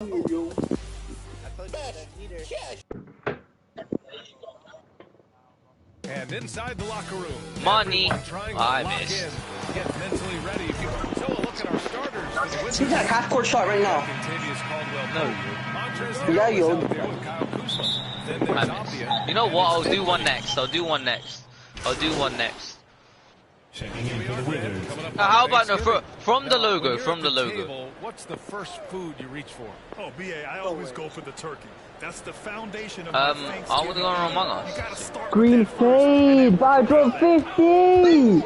And inside the locker room, Money. I missed. Get mentally ready. If you so look at our starters for the Wizards. See that half-court shot right now. Yeah, yo. You know what? I'll do one next. How about no from the logo? What's the first food you reach for? Oh, BA, I always go for the turkey. That's the foundation of I want to go on Among Us. Green fade, 550.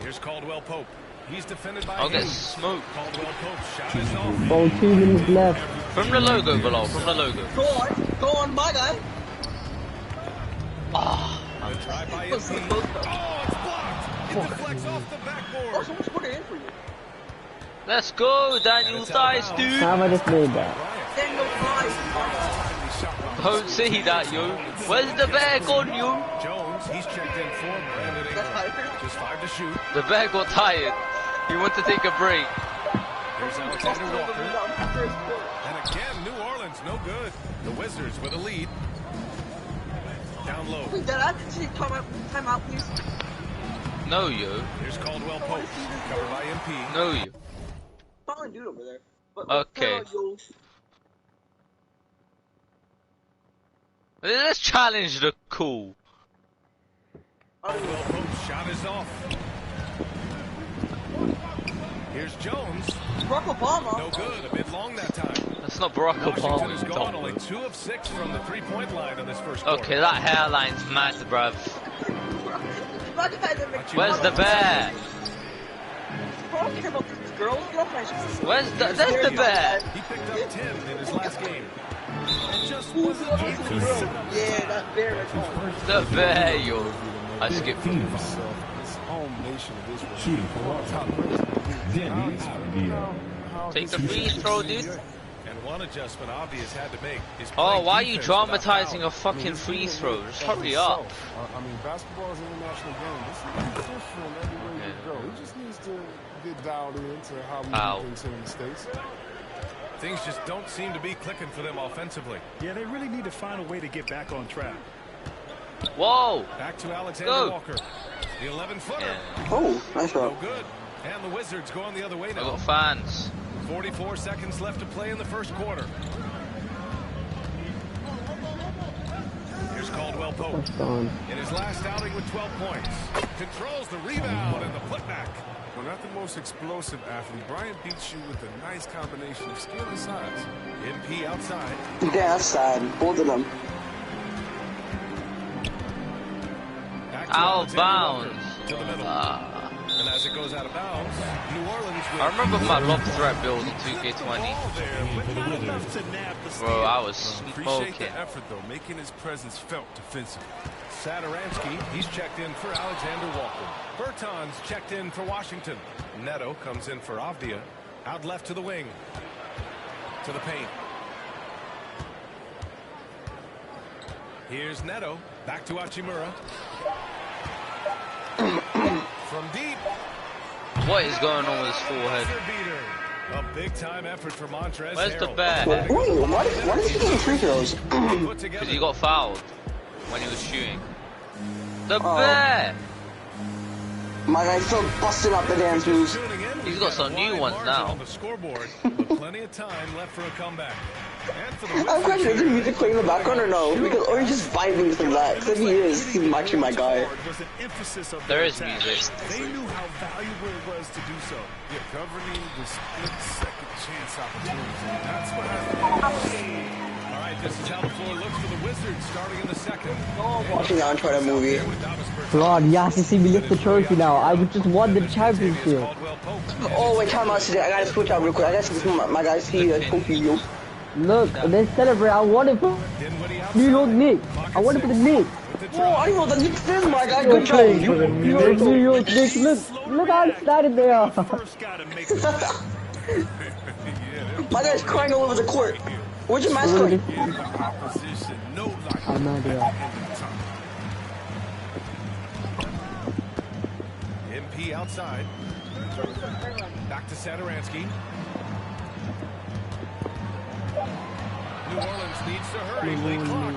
Here's Caldwell Pope. He's defended by I'll get smoked. Caldwell Pope shot is off. Oh, 2 minutes left. From the logo below, from the logo. Go on, my guy. Try by MP. Oh, it's blocked. It deflects off the backboard. Someone's put it in for you. Let's go, Daniel Dice, dude. How have I just made that? Daniel Dice. Don't see that, yo. Where's the bear gone, yo? Jones, he's checked in for Brandon Ingram. Just 5 to shoot. The bear got tired. He wants to take a break. Here's Alexander Walker. And again, New Orleans, no good. The Wizards with a lead. Down low. Wait, Dad, I can see time out, please. No, yo. Here's Caldwell Pope. Covered by MP. No, yo. Following dude over there. But, Okay. Let's challenge the cool. Caldwell Pope's shot is off. Here's Jones. Barack Obama. No good. A bit long that time. That's not Barack Washington is gone. Obama. Only 2 of 6 from the 3-point line in this first quarter. Okay, that hairline's mad, bruv. Where's the bear? Where's the? There's the bear. He picked up 10 in his last game. It just wasn't enough. Yeah, that bear right there. The bear, yo. I skipped. This home nation of Israel. Shooting for top Take the free throw, dude. And one adjustment Obvious had to make is Oh, why are you dramatizing a fucking free throw? Just hurry up. I mean, basketball is an international game. This is different everywhere you go. He just needs to get dialed into how we do things here in the States. Things just don't seem to be clicking for them offensively. Yeah, they really need to find a way to get back on track. Whoa! Back to Alexander Go. Walker. The 11-footer. Yeah. Oh, nice No shot. good. And the Wizards going the other way I now. got fans. 44 seconds left to play in the first quarter. Here's Caldwell Pope. That's gone. In his last outing with 12 points. Controls the rebound and the putback. Well, not the most explosive athlete. Bryant beats you with a nice combination of skill and size. MP outside. Yeah, outside. Both of them. Back to Out of Alexander bounds. Walker to the middle. And as it goes out of bounds, New Orleans will... I remember my lob threat build in 2K20. Bro, I was Appreciate smoking. the effort, though, making his presence felt defensively. Satoransky, he's checked in for Alexander Walker. Bertans checked in for Washington. Neto comes in for Avdia. Out left to the wing. To the paint. Here's Neto. Back to Hachimura. From deep. What is going on with his forehead? A big-time effort for Montrezl Where's the Harrell. bear? Wait, why is he getting free throws? Put together. Because he got fouled when he was shooting. The bear! My guy's still busting up the dance moves. He's got some new ones now. On the scoreboard, but plenty of time left for a comeback. And for the I'm questioning, is there music playing in the background or no? Because, or he's just vibing to that. Because if he is, he's actually my guy. There is music. They knew how valuable it was to do so. Yeah, governing the split-second chance opportunities. And that's what happened. All right, this is how the floor looks for the Wizards starting in the second. Watching the Uncharted movie. Lord, you have to see me lift the trophy now. I just won the championship. Oh, wait, time out today. I gotta switch out real quick. I gotta see my guys see the trophy, yo. Look, let's celebrate. I won it for New York Knicks. I won it for the Knicks. Whoa, I know the Knicks is my guy. Good job. New York Knicks. Look how excited they are. My guy's crying all over the court. Where's your mascot? I'm not there. MP outside. Back to Satoransky. Orleans needs to hurry. Late clock.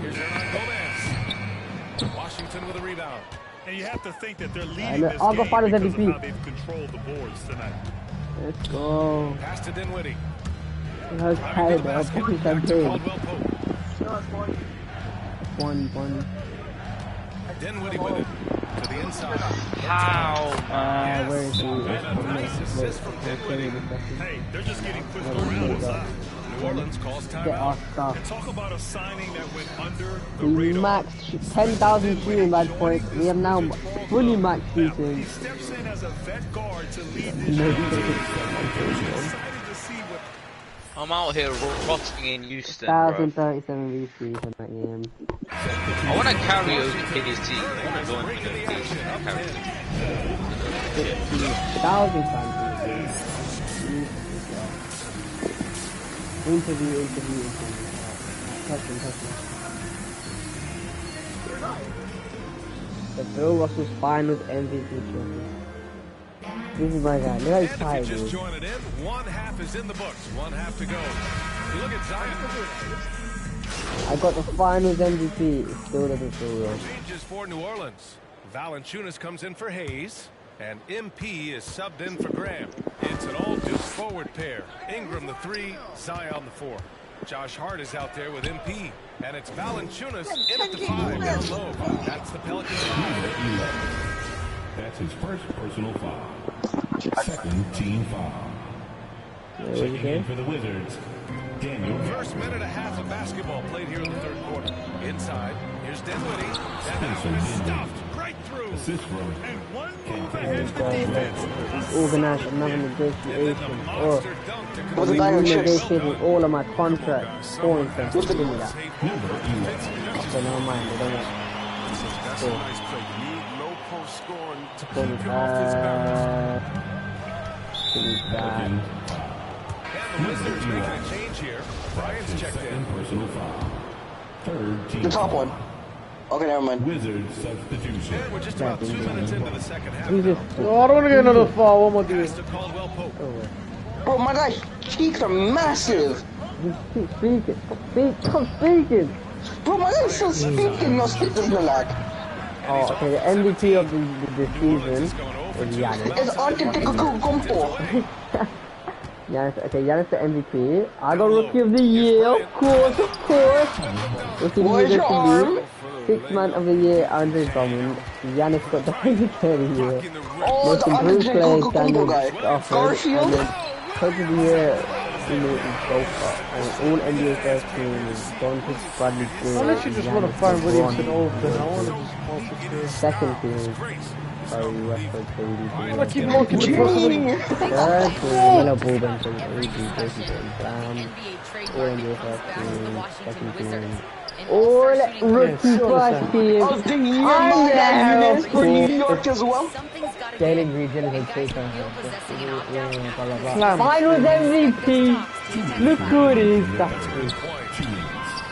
Here's Hernan Gomez. Washington with a rebound. And you have to think that they're leading this I'll game go find his because of MVP. how they've controlled the boards tonight. Let's go. Pass to Dinwiddie. How's tired though? I'll push that game. One. Dinwiddie with it. To the inside. How? Where is he? Nice assist from Dinwiddie. Hey, they're just getting pushed around the side. New Orleans calls Get our timeout. stuff. And talk about a signing that went under the We radar. maxed 10,000 shooting bad points. We have now fully maxed Now, shooting. he steps in as a vet guard to lead this unit. Excited to see what I'm out here rotting in Houston, bro. 1,037 VCs in that game. I want to carry over KDC. I want to join the team. Carry them. 50,000 fans. Interview. Touch him. The Bill Russell's finals MVP trophy. This is my guy. Look how he's And tired, if you just dude. join it in, one half is in the books. One half to go. You look at Zion. I got the finals MVP. It still doesn't feel real. Changes for New Orleans. Valanciunas comes in for Hayes. And MP is subbed in for Graham. It's an all-Duke forward pair. Ingram the 3, Zion the 4. Josh Hart is out there with MP. And it's Valanciunas in at the 5 down low. That's the Pelicans. That's his first personal foul. Second team foul. Checking in for the Wizards, Daniel. First minute and a half of basketball played here in the third quarter. Inside, here's Dinwiddie. That Spencer is Dinwiddie. stuffed right through. Assist from and one move ahead of the defense. Organize another And then the negotiation. Or monster dunk to What's the bag of chips? renegotiating all of my contracts. Scoring things. What's the- Give me that. number 11. So never mind. They don't want. That's a nice play. You need low post scoring to Give keep me him off his balance. Give me that. And the Wizards making a change here. Bryant's checked in. Second personal foul. Third team The top foul. one. Okay, never mind. Wizards substitution. And we're just about 2 minutes into the second half. Who's this? now. Oh, I don't want to get another foul. What am I doing? Pass to Caldwell Pope. Bro, my guy's cheeks are massive. Keep speaking. Stop speaking. Bro, my guy's still speaking. No, stick this in the lag. Oh, okay. The MVP of the season is Giannis. It's Antetokounmpo. Giannis, okay, Giannis the MVP. I got Rookie of the Year, of course. Rookie of the Where's Year your to arm? be. Sixth Man of the Year, Andre Drummond. Giannis got the MVP of the Year. Oh, Most the improved player, Antetokounmpo Daniel guy. Gafford. Garfield? And then Coach of the Year, Gofer. And all NBA first team is Doncic, Bradley Beal. I literally just want to find Williamson Overton. I want to just concentrate. Second team, Barry Westbrook, KD. I keep marking the person. Third team, Melo Ball Benson, AD, Jason Brown. All NBA first team, second team. All rookie first team. Of the year, my guy, Eunice for New York as well. Jalen Green, Jalen Tatum. Finals MVP. Look who it is.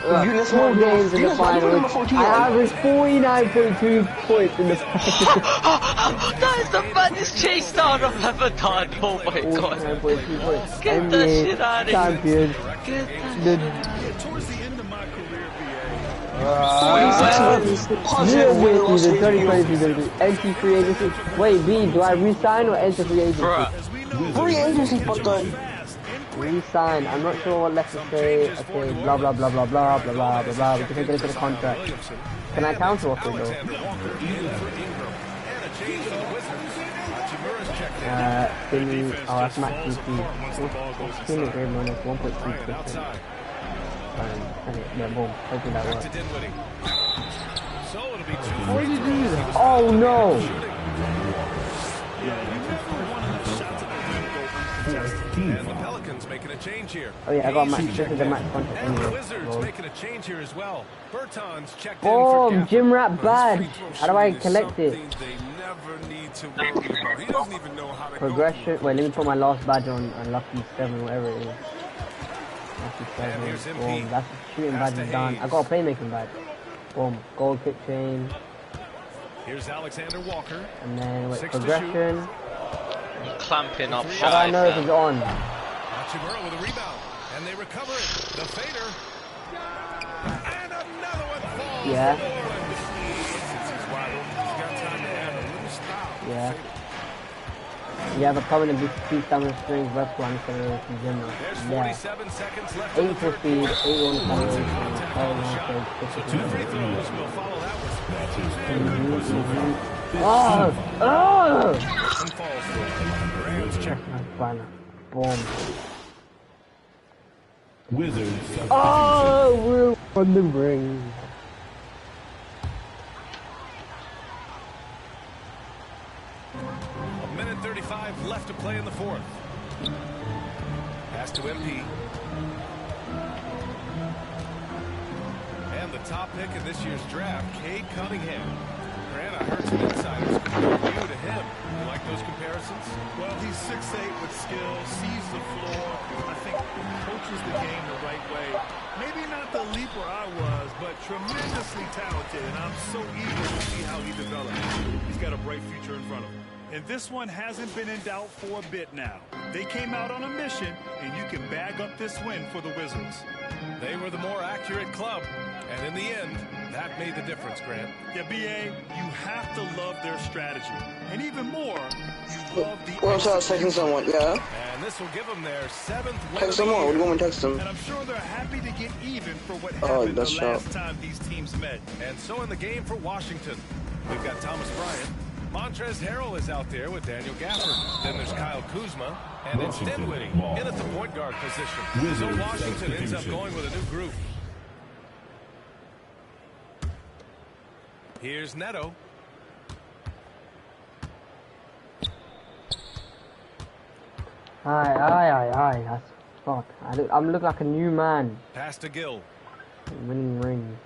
Eunice 4 games in the Eunice, why do you put finals. number 14 I on? averaged 49.2 points in the finals. That is the baddest chase down I've ever done. Oh my god. 49.2 points. Get that shit out of here. Champion. Get that. Towards the end of my career, Real win season 2022. Entry free agency. Wait, B, do I resign or enter free agency? Bruh. Free agency, but Resign. I'm not sure what left to say. Okay, blah blah blah blah blah blah blah blah blah. We can get into the contract. Can I counter offer though? Skinny. Oh, that's Max DC. Skinny great money. 1.3%. Yeah, boom. Hopefully that works. Why did you do that? Oh no! And the Pelicans making a change here. Oh yeah, I got Max. This is the Max contract And the anyway. Wizards making a change here as well. Bertans checked in for Boom! Gafford. Gym rat badge. How do I collect it? They never need to worry about. He doesn't even know how to Progression. Wait, let me put my last badge on Lucky 7, whatever it is. Lucky 7. here's MP. Boom. That's the shooting badge is done. I got a playmaking badge. Boom. Gold kick chain. Here's Alexander Walker. And then wait, 6 to progression. Clamping up How do I shy, know if it's fam. on? Hachimura with a rebound. And they recover it. The fader. And another one falls. Yeah. Yeah. Yeah, but coming to beat Summer Springs restaurant for dinner. There's 47 seconds left. 8 for speed, 8 on acceleration, 2 free throws will follow that one. Boom. Wizards. Oh, we're on the ring. A minute 35 left to play in the fourth. Pass to MP. And the top pick in this year's draft, Cade Cunningham. Grant, I heard some insiders compare you to him. You like those comparisons? Well, he's 6'8" with skill, sees the floor. I think coaches the game the right way. Maybe not the leaper I was, but tremendously talented, and I'm so eager to see how he develops. He's got a bright future in front of him. And this one hasn't been in doubt for a bit now. They came out on a mission, and you can bag up this win for the Wizards. They were the more accurate club, and in the end, that made the difference, Grant. Yeah, B.A., you have to love their strategy. And even more, you love the... Well, I'm texting someone, yeah. And this will give them their 7th win. Text someone, what do you want me to text them? And I'm sure they're happy to get even for what happened the last time these teams met. And so in the game for Washington, we've got Thomas Bryant. Montrezl Harrell is out there with Daniel Gafford. Then there's Kyle Kuzma, and it's Dinwiddie in at the point guard position. So Washington ends up going with a new group. Here's Neto. Aye. That's fuck. I'm looking like a new man. Pass to Gill. Winning ring.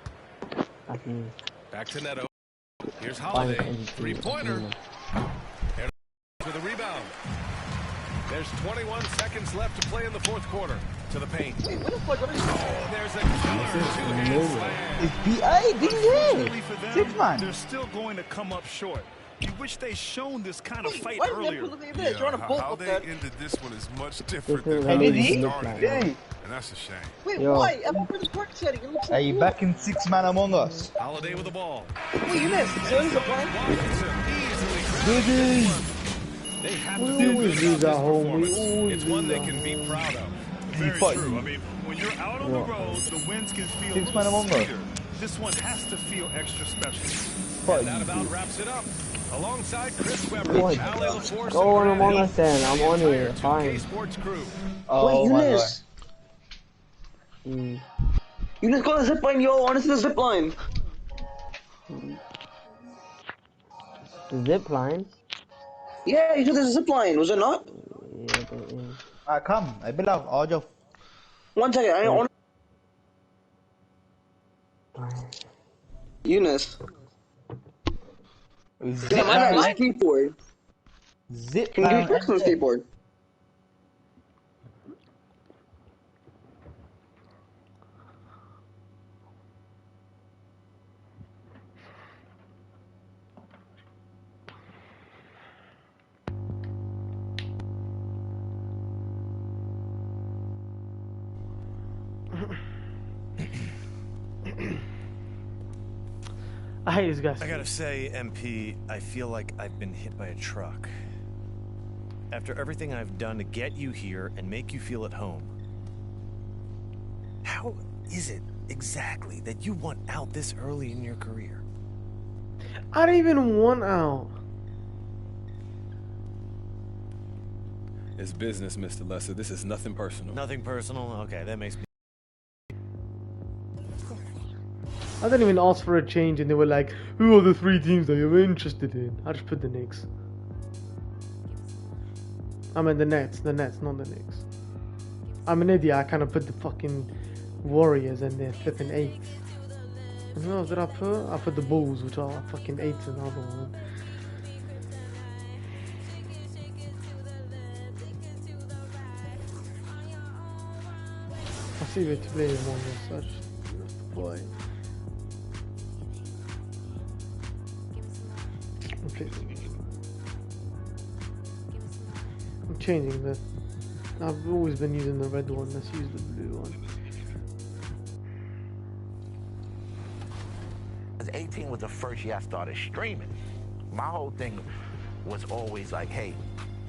That's me. Back to Neto. Here's Holiday. Three-pointer. For the rebound. There's 21 seconds left to play in the fourth quarter. To the paint. Wait, what the fuck? There's a killer two-hand slam. It's B.I. Didn't for Six man. They're still going to come up short. You wish they shown this kind of fight Why earlier. How they ended this one is much different than Hey, how did they he? started it. And that's a shame. Wait, Yo. why? I'm over the court setting. It looks Are like you blue. back in six-man Among Us? Holiday with the ball. Wait, you missed. So he's a blind. Washington easily grabs. They have to feel good about this performance. It's one they can be proud of. Very true. I mean, when you're out on the road, the wins can feel a little sweeter. This one has to feel extra special. And that about wraps it up. Alongside Chris Webber, What? Ale LaForce, Go on and Among Grant Us then. I'm on here. 2K Fine. Sports crew. Oh, Wait, my Eunice. Eunice, go on the zipline, yo. I want to see the zipline. Zip line? Yeah, you said there's a zipline, was it not? Yeah, but yeah. Come, I belong. All of 1 second, I want. Eunice. Zip Yeah, line. my skateboard. Zip Can you line. do tricks on the skateboard? I hate these guys. I gotta say, MP, I feel like I've been hit by a truck. After everything I've done to get you here and make you feel at home, how is it exactly that you want out this early in your career? I don't even want out. It's business, Mr. Lesser. This is nothing personal. Nothing personal? Okay, that makes me... I didn't even ask for a change and they were like, who are the 3 teams that you're interested in? I just put the Knicks. I mean the Nets, not the Knicks. I'm an idiot, I kind of put the fucking Warriors and they're flipping 8th. And who else did I put? I put the Bulls, which are fucking 8th and the other one. I see where to play Among Us, I just... boy. I'm changing this. I've always been using the red one. Let's use the blue one. As 18 was the first year I started streaming. My whole thing was always like, hey,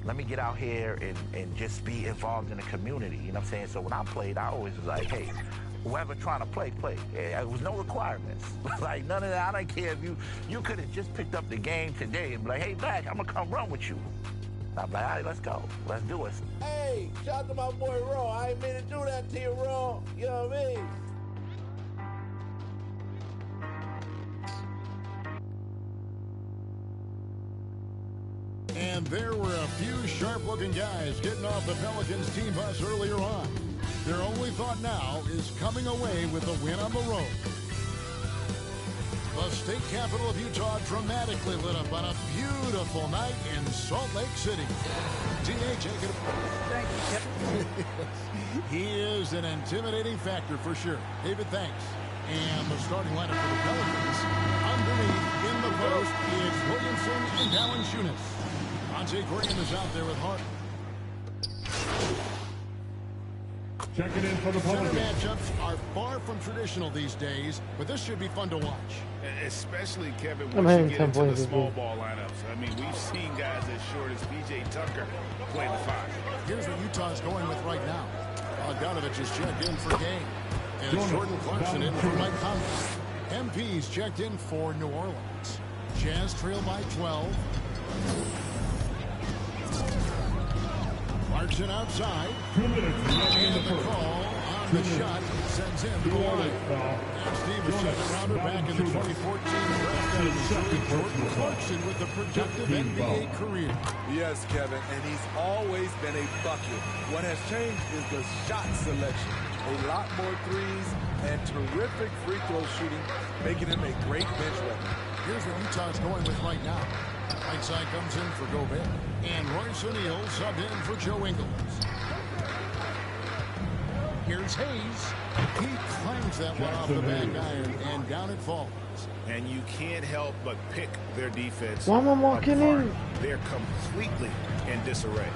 let me get out here and just be involved in the community. You know what I'm saying? So when I played, I always was like, hey, whoever trying to play, play. There was no requirements. Like none of that. I don't care if you could have just picked up the game today and be like, hey, Black, I'm gonna come run with you. I'm like, all right, let's go. Let's do it. Hey, shout out to my boy Raw. I ain't mean to do that to you, Raw. You know what I mean? And there were a few sharp-looking guys getting off the Pelicans team bus earlier on. Their only thought now is coming away with a win on the road. The state capital of Utah dramatically lit up on a beautiful night in Salt Lake City. T.H. Thank you, Kevin. He is an intimidating factor for sure. David, thanks. And the starting lineup for the Pelicans. Underneath in the post is Williamson and Valanciunas. Monte Graham is out there with Harden. Checking in for the Center Pelicans. matchups are far from traditional these days, but this should be fun to watch. Especially, Kevin, I'm once you having get 10 into the points small again. ball lineups. I mean, we've seen guys as short as P.J. Tucker play the five. Here's what Utah's going with right now. Bogdanovich is checked in for Game. And Jordan Clarkson in for Mike Conley. MP's checked in for New Orleans. Jazz trail by 12. Clarkson outside. And the call on the shot sends him to the line. And Steve, a second-rounder back in the 2014 draft out of Missouri. Jordan Clarkson with a productive NBA career. Yes, Kevin, and he's always been a bucket. What has changed is the shot selection. A lot more threes and terrific free throw shooting, making him a great bench weapon. Here's what Utah's going with right now. Right side comes in for Gobert. And Royce O'Neal subbed in for Joe Ingles. Here's Hayes. He claims that one off the back iron, and down it falls. And you can't help but pick their defense. Why am I walking apart. in? They're completely in disarray.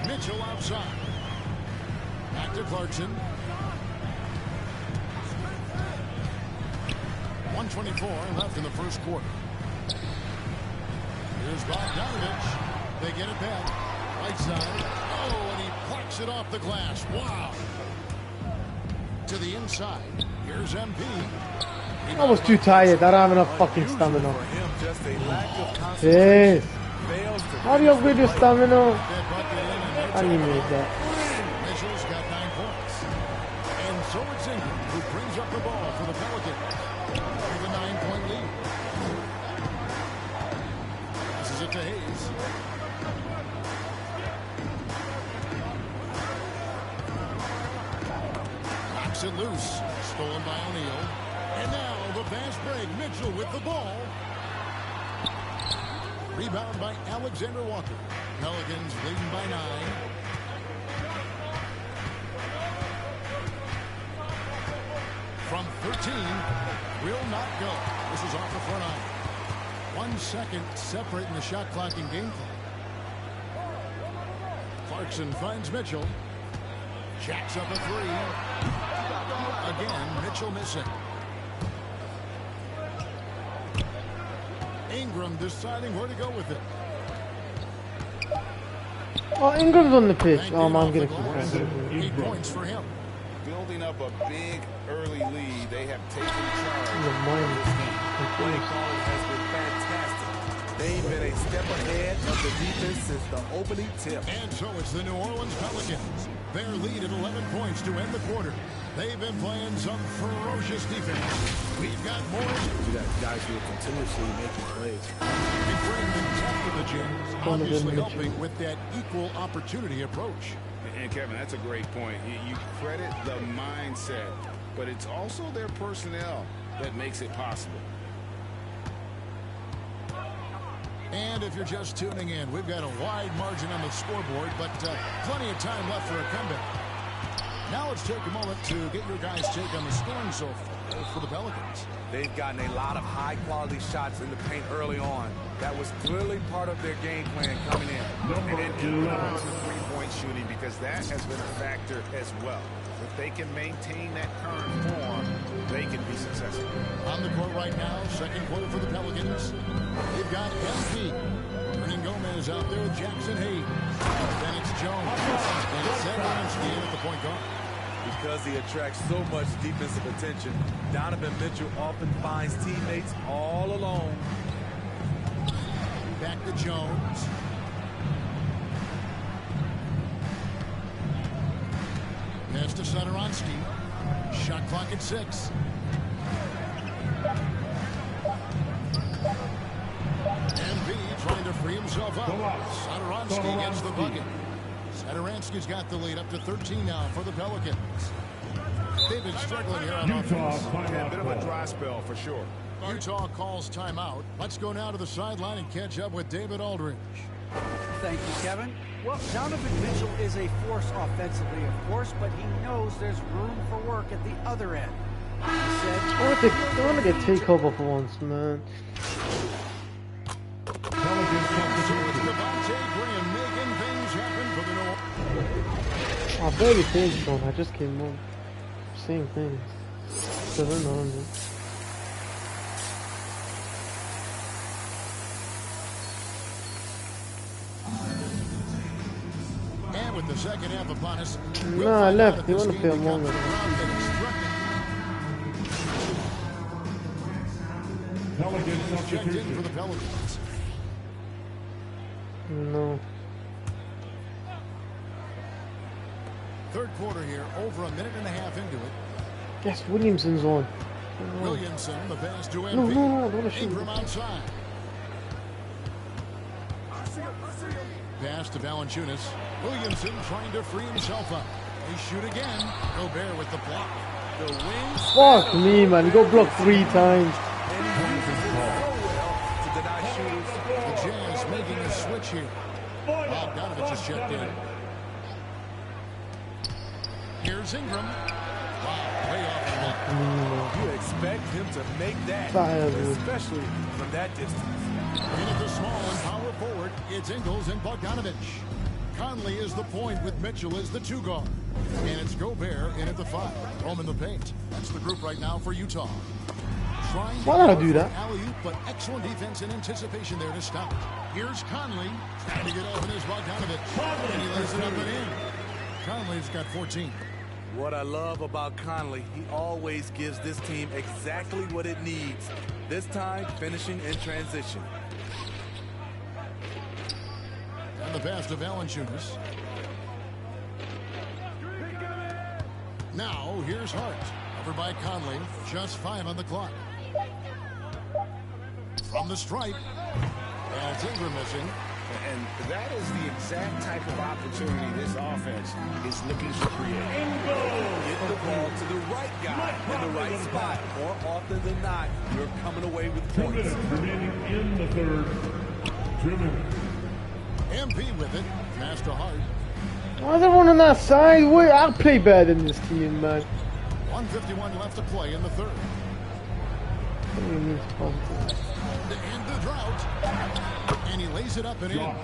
Mitchell outside. Back to Clarkson. 1:24 left in the first quarter. Here's Bogdanovich. They get it back. Right side. Oh, and he plucks it off the glass. Wow. To the inside. Here's MP. I was too tired. I don't have enough fucking stamina. Yes. How do you upgrade your stamina? I need that. Mitchell's got 9 points. And so it's Ingram who brings up the ball for the Pelicans. With a 9-point lead. This is it to Hayes. Knocks it loose. Stolen by O'Neal. And now the fast break. Mitchell with the ball. Rebound by Alexander Walker. Pelicans leading by 9. From 13, will not go. This is off the front iron. 1 second separating the shot clock and game clock. Clarkson finds Mitchell. Jacks up a 3. Again, Mitchell missing. Ingram deciding where to go with it. Oh, Ingram's on the pitch. Oh, man, I'm getting confused. 8 points for him. Building up a big early lead, they have taken charge of this game. Play calling has been fantastic. They've been a step ahead of the defense since the opening tip. And so it's the New Orleans Pelicans. Their lead at 11 points to end the quarter. They've been playing some ferocious defense. We've got more. You got guys who are continuously making plays. And bring the top of the gym, obviously helping with that equal opportunity approach. And Kevin, that's a great point. You credit the mindset, but it's also their personnel that makes it possible. And if you're just tuning in, we've got a wide margin on the scoreboard, but plenty of time left for a comeback. Now let's take a moment to get your guys' take on the scoring so far for the Pelicans. They've gotten a lot of high-quality shots in the paint early on. That was clearly part of their game plan coming in. Number 11. Three-point shooting because that has been a factor as well. If they can maintain that current form, they can be successful. On the court right now, second quarter for the Pelicans. They've got MP. Hernan Gomez out there with Jackson Hayes. Then it's Jones. And it's Satoransky at the point guard. Because he attracts so much defensive attention, Donovan Mitchell often finds teammates all alone. Back to Jones. Pass to Satoransky. Shot clock at 6. MB trying to free himself up. Satoransky gets the bucket. Satoransky's got the lead up to 13 now for the Pelicans. They've been struggling here on offense. Yeah, a bit of a dry spell for sure. Utah calls timeout. Let's go now to the sideline and catch up with David Aldridge. Thank you, Kevin. Well, Donovan Mitchell is a force offensively, of course, but he knows there's room for work at the other end. He said, I want to get takeover for once, man. I barely finished one. I just came on. Same things. 700. And with the second half upon us, No, I left. You want to feel longer. Checked in for the Pelicans. No. Third quarter here, over a minute and a half into it. Yes, Williamson's on. Williamson, the pass to MP. No, I don't want to shoot. Ingram outside. Pass to Valanciunas. Williamson trying to free himself up. They shoot again. Gobert with the block. The wings. Fuck me, man. You got blocked 3 times. The Jazz making a switch here. Bogdanovich is checked in. Here's Ingram. Wow, way off the mark. You expect him to make that, especially from that distance. In at the small and power forward, it's Ingles and Bogdanovich. Conley is the point with Mitchell as the 2 guard. And it's Gobert in at the 5. Home in the paint. That's the group right now for Utah. Why did I do that? Alley-oop, but excellent defense and anticipation there to stop it. Here's Conley trying to get open as Bogdanovich. And he lays it up and in. Conley's got 14. What I love about Conley, he always gives this team exactly what it needs. This time, finishing in transition. And the pass to Valanciunas. Now, here's Hart. Covered by Conley. Just 5 on the clock. From the stripe. And it's Ingram missing. And that is the exact type of opportunity this offense is looking to create. Get the ball to the right guy in the right spot. More often than not, you're coming away with points. 2 minutes remaining in the third. 2 minutes. MP with it. Pass to Hart. Why is everyone on that side? Wait, I'll play better than this team, man. 1:51 left to play in the third. What do you mean, To end the drought. And he lays it up and in.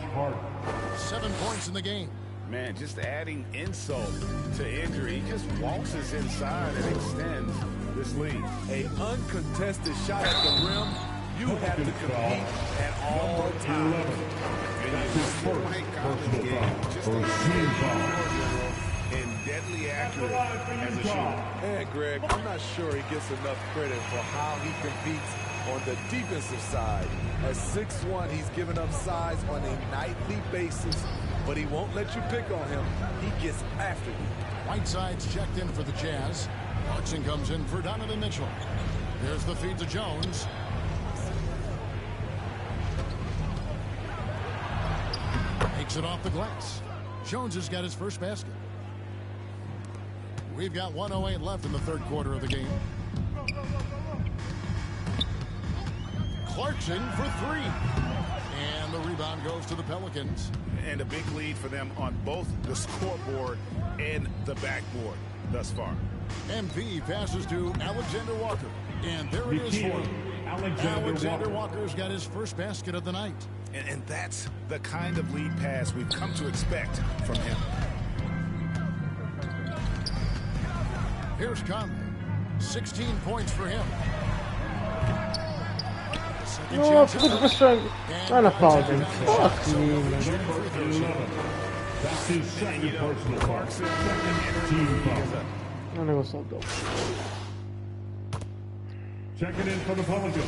7 points in the game. Man, just adding insult to injury. He just waltzes inside and extends this lead. A uncontested shot at the rim, you have to compete at all times. And deadly accurate as a shooter. And Greg, I'm not sure he gets enough credit for how he competes on the defensive side. At 6'1", he's given up size on a nightly basis, but he won't let you pick on him. He gets after you. Whiteside's checked in for the Jazz. Clarkson comes in for Donovan Mitchell. There's the feed to Jones. Takes it off the glass. Jones has got his first basket. We've got 1:08 left in the third quarter of the game. Clarkson for 3. And the rebound goes to the Pelicans. And a big lead for them on both the scoreboard and the backboard thus far. MP passes to Alexander Walker. And there it is for him. Alexander Walker's got his first basket of the night. And that's the kind of lead pass we've come to expect from him. Here's Conley. 16 points for him. No, put the strength. And a foul then. Fuck me, man. That's his second personal foul. Team foul. I'm gonna go stop though. Checking in for the Pelicans.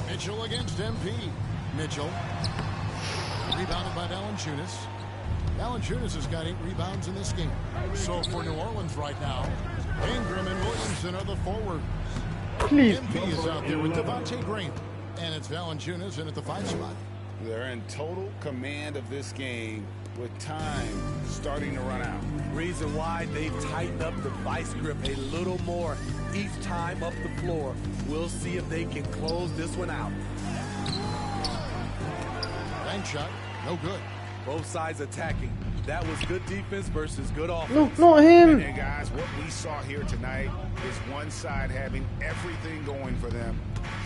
Mitchell against MP. Mitchell. Rebounded by Valanciunas. Valanciunas has got 8 rebounds in this game. So for New Orleans right now, Ingram and Williamson are the forwards. Please. MP is out there with Devontae Graham. And it's Valanciunas in at the 5 spot. They're in total command of this game with time starting to run out. Reason why they've tightened up the vice grip a little more each time up the floor. We'll see if they can close this one out. Bank shot, no good. Both sides attacking. That was good defense versus good offense. No, not him. And guys, what we saw here tonight is one side having everything going for them.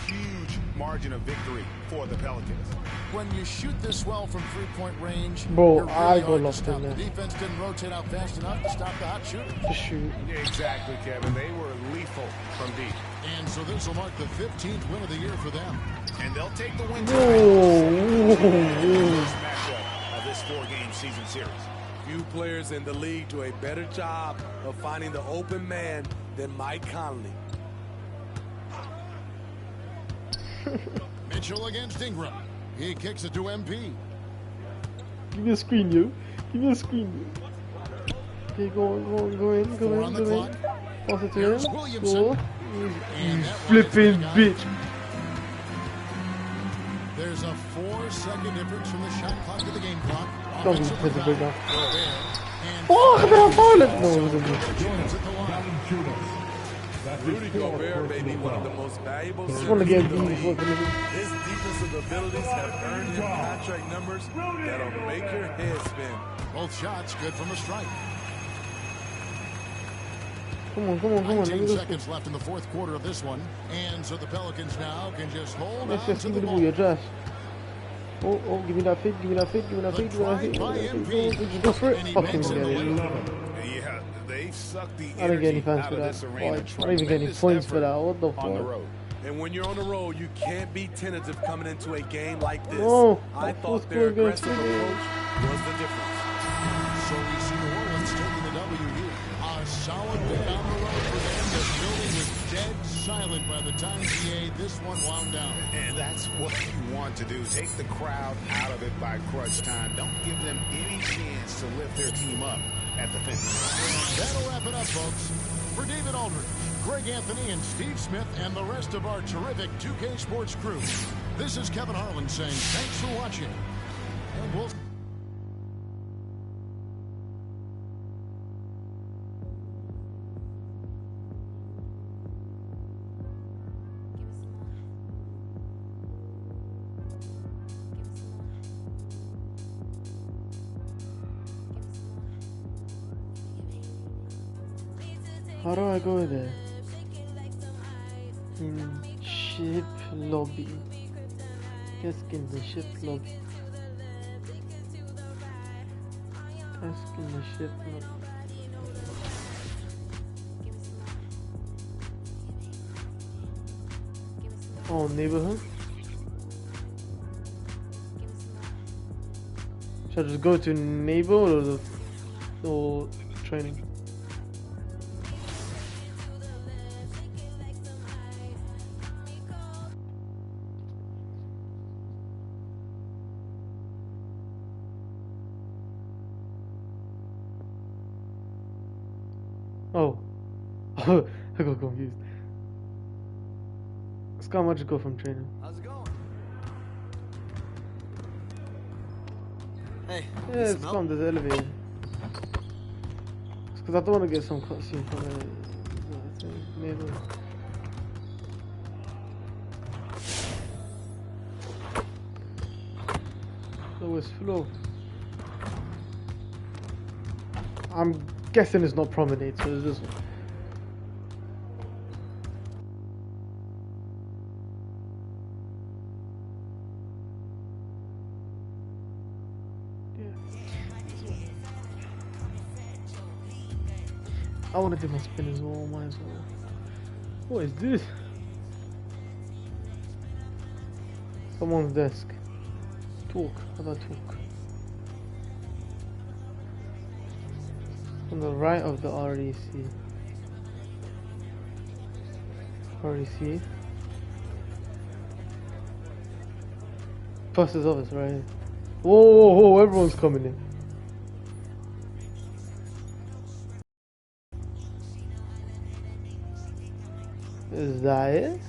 Huge margin of victory for the Pelicans. When you shoot this well from three-point range, bro, you're really I got hard to lost stop. in there. The defense didn't rotate out fast enough to stop the hot shooter. To shoot. Yeah, exactly, Kevin. They were lethal from deep. And so this will mark the 15th win of the year for them. And they'll take the win Whoa. first matchup of this 4-game season series. Few players in the league do a better job of finding the open man than Mike Conley. Mitchell against Ingram. He kicks it to MP. Give me a screen, you. Give me a screen, you. Okay, go in, go in. Pass it to Here's him. Williamson. Go. And that Flipping one is bitch. There's a 4-second difference from the shot clock to the game clock. Don't be pissed Offensive now. rebound. Oh, I better foul it. No, it wasn't me. Jones at the line. Rudy Gobert may be one of the most valuable Just want to get centers in the these league. fucking His defensive abilities have earned him contract numbers that'll make your head spin. Both shots good from the strike. Come on. Let me 19 go. seconds left in the fourth quarter of this one. And so the Pelicans now can just hold Let's on just to give the it to ball. your dress. Oh, give me that fit, give me that fit. Just go for it. Fucking get it. Yeah, they've sucked the I didn't get any energy fans out for of that. this Oh, arena. I didn't even get any points for that. What the On the fuck? road. And when you're on the road, you can't be tentative coming into a game like this. No, I that thought was their good, aggressive good. approach was the difference. So we see New Orleans taking the W here. A solid win on the road for them. The building was dead silent by the time this one wound down. And that's what you want to do. Take the crowd out of it by crunch time. Don't give them any chance to lift their team up at the finish. That'll wrap it up, folks. For David Aldridge, Greg Anthony, and Steve Smith, and the rest of our terrific 2K Sports crew, this is Kevin Harlan saying thanks for watching. And we'll... How do I go there? Ship lobby. Task in the ship lobby. Task in the ship lobby. Oh, neighborhood. Should I just go to neighborhood or training? Oh, I got confused. Scott, why'd you go from training? How's it going? Hey, Yeah, it's come, there's an elevator. It's because I don't want to get some cutscene from the thing, maybe. Lowest floor. I'm guessing it's not Promenade, so it's this one. I want to do my spin as well, might as well. What is this? Someone's desk. Talk. How about talk? On the right of the REC. REC. Poster's office, right? Whoa, whoa, whoa, everyone's coming in. Is that it?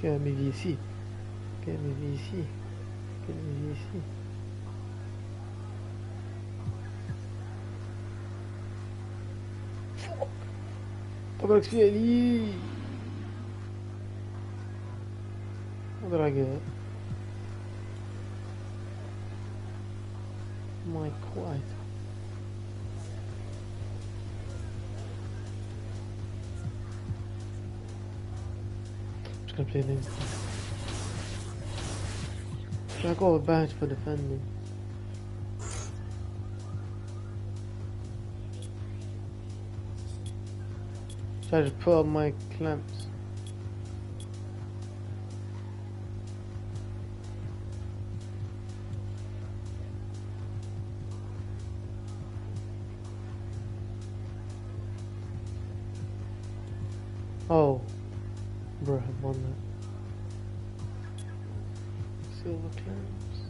Get me VC. Get me VC. Get me VC. Double XP Ali. What did I get? My quiet. Play name. I got a badge for defending. Should I just put up my clamps? Oh. Bro, I've won that. Silver clamps.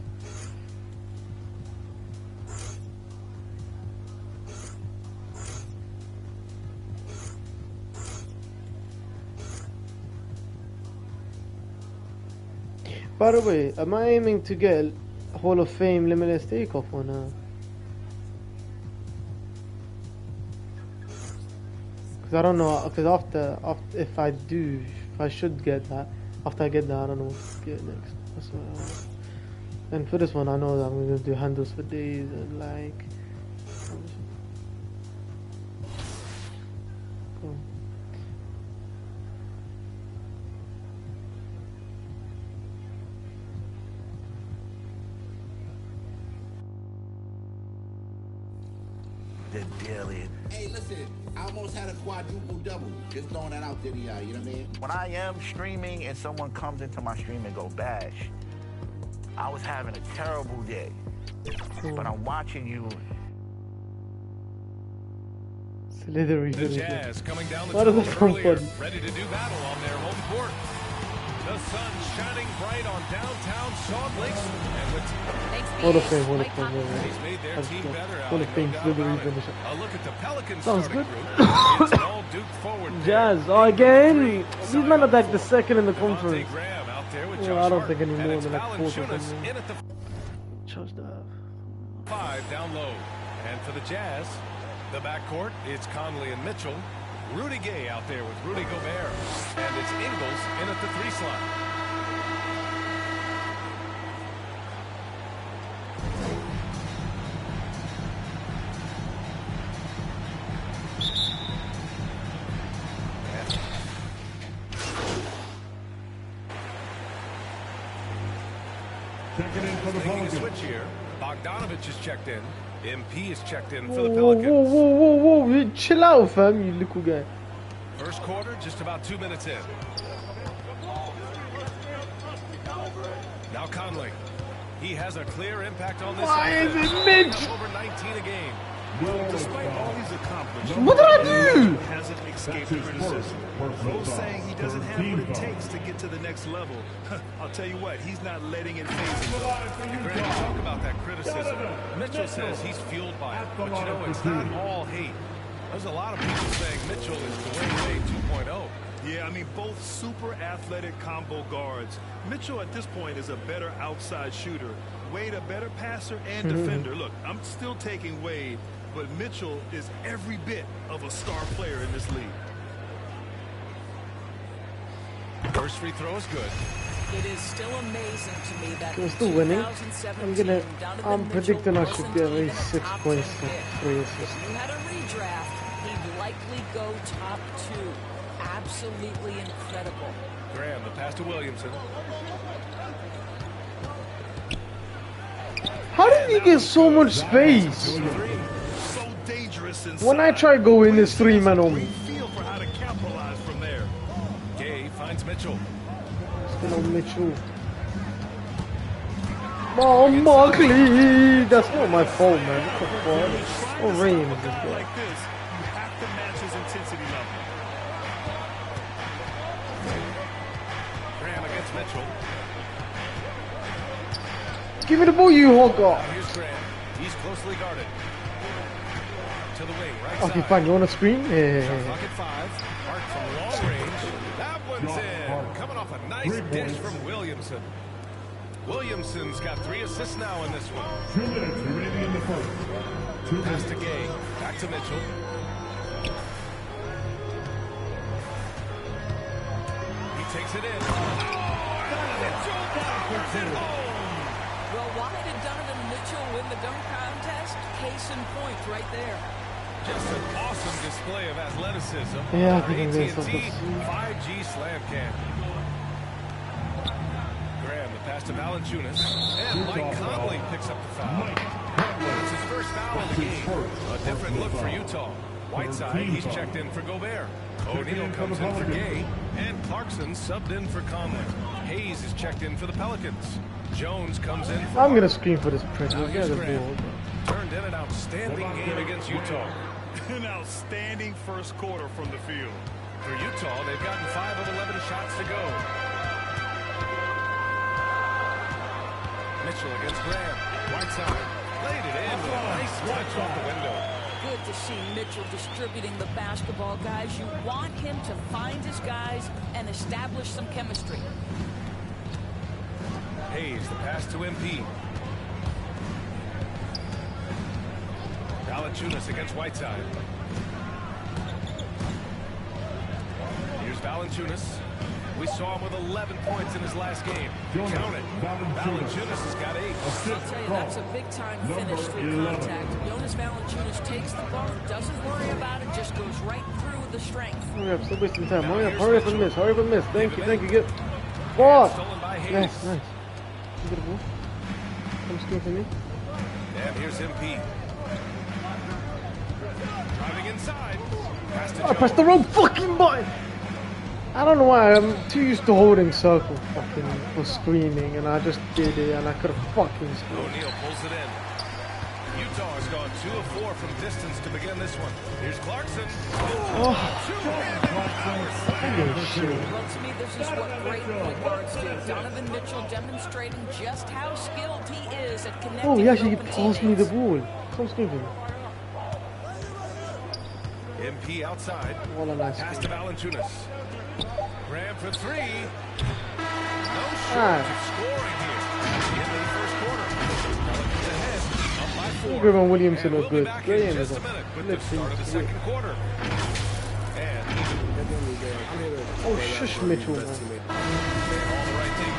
By the way, am I aiming to get Hall of Fame Limitless Takeoff or not? Because I don't know, because after if I do, if I should get that, after I get that, I don't know what to get next. That's what I want. And for this one, I know that I'm going to do handles for days and like... Cool. The daily. Hey, listen, I almost had a quadruple double. Just throwing that out there to y'all, you know what I mean? When I am streaming and someone comes into my stream and go bash, I was having a terrible day. But I'm watching you. Slithery. The Jazz coming down the How does tunnel that sound earlier, fun? ready to do battle on their home court. The sun shining bright on downtown Salt Lake. And with Hall of Fame, Hall of Fame. he's made their team better. Hall of Fame, Slithery finisher. A look at the Pelicans Sounds starting good. group. It's an all-Duke forward pair. Jazz, oh, again! These men are like the second in the conference. Graham out there with Well, Josh I don't Hart. think any And more it's than like fourth or Valanciunas something. in at the Charge that. 5 down low. And for the Jazz, the backcourt, it's Conley and Mitchell. Rudy Gay out there with Rudy Gobert. And it's Ingles in at the 3 slot. Checking in for the Making a Pelicans. switch here. Bogdanovich is checked in. MP is checked in for Whoa, the whoa, Pelicans. whoa, whoa, whoa, whoa. Chill out, fam, you little guy. First quarter, just about 2 minutes in. Now Conley. He has a clear impact on this. Why is offense. it Mitch? Over 19 a game. Despite all he's accomplished, What did I do? hasn't escaped criticism. Those saying he doesn't have what it takes to get to the next level. I'll tell you what, he's not letting it phase him. And Grant, you talk about that criticism. Mitchell says he's fueled by it, but you know, it's not all hate. There's a lot of people saying Mitchell is Dwayne Wade 2.0. Yeah, I mean, both super athletic combo guards. Mitchell at this point is a better outside shooter. Wade a better passer and defender. Look, I'm still taking Wade, but Mitchell is every bit of a star player in this league. First free throw is good. It is still amazing to me that We're still winning. I'm predicting I should get at least 6 points for 3 assists. If you had a redraft, he'd likely go top 2. Absolutely incredible. Graham, the pass to Williamson. How did he get so much space? So dangerous inside. When I try to go in, this 3-man on me. Feel for how to capitalize from there. Gay finds Mitchell. Still on Mitchell. Oh, Markley! That's not my fault, man. What the fuck? What rain is this guy? Like this, you have to match his intensity level. Graham against Mitchell. Give me the ball, you hogger. Here's Graham. He's closely guarded. To the wing, right Okay, side. fine. You want to screen? Yeah. Shot clock at 5. Hart from long range. That one's in. Coming off a nice dish from Williamson. Williamson's got 3 assists now in this one. 2 minutes remaining in the first. Pass to Gay. Back to Mitchell. He takes it in. Mitchell powers it home. Well, why did Donovan Mitchell win the dunk contest? Case in point right there. Just an awesome display of athleticism. Yeah, I Our think AT&T there's something. 5G slam cam. Graham, the pass to Valanciunas. And Mike Conley picks up the foul. It's his first foul of the game. A different look for Utah. Whiteside, he's checked in for Gobert. O'Neal comes in for Gay. And Clarkson subbed in for Conley. Hayes is checked in for the Pelicans. Jones comes in for I'm gonna screen for this prick. Now Get here's the Graham. ball. Turned in an outstanding game against Utah. An outstanding first quarter from the field. For Utah, they've gotten 5 of 11 shots to go. Mitchell against Graham. Whiteside laid it in with a nice touch off the window. Good to see Mitchell distributing the basketball, guys. You want him to find his guys and establish some chemistry. Hayes, the pass to MP. Valanciunas against Whiteside. Here's Valanciunas. We saw him with 11 points in his last game. Count it. Valanciunas has got 8. I'll tell you, that's a big-time finish through contact. Jonas Valanciunas takes the ball, doesn't worry about it, just goes right through with the strength. Hurry up, stop wasting time. Hurry up and miss. Hurry up and miss. Thank you. Get ball. Nice. You get a ball. Come screen for me. And here's MP. Driving inside. Pass to I pressed the wrong fucking button. I don't know why. I'm too used to holding circle fucking for screening, and I just did it, and I could have fucking screened. O'Neal pulls it in. Utah has gone 2 of 4 from distance to begin this one. Here's Clarkson. Well, to me, this is what great point guards do. Donovan Mitchell demonstrating just how skilled he is at connecting. Oh, he actually open passed me the ball. Come screen for me. MP outside. What a nice pass to Valanciunas. Graham for 3. No shortage Ah. of scoring here. In the first quarter. Pelicans ahead, up by 4. Graham and Williamson And are we'll be good. back Graham in is just a minute with the start of the second quarter. And Oh, shush, Mitchell. Man. all the right thing.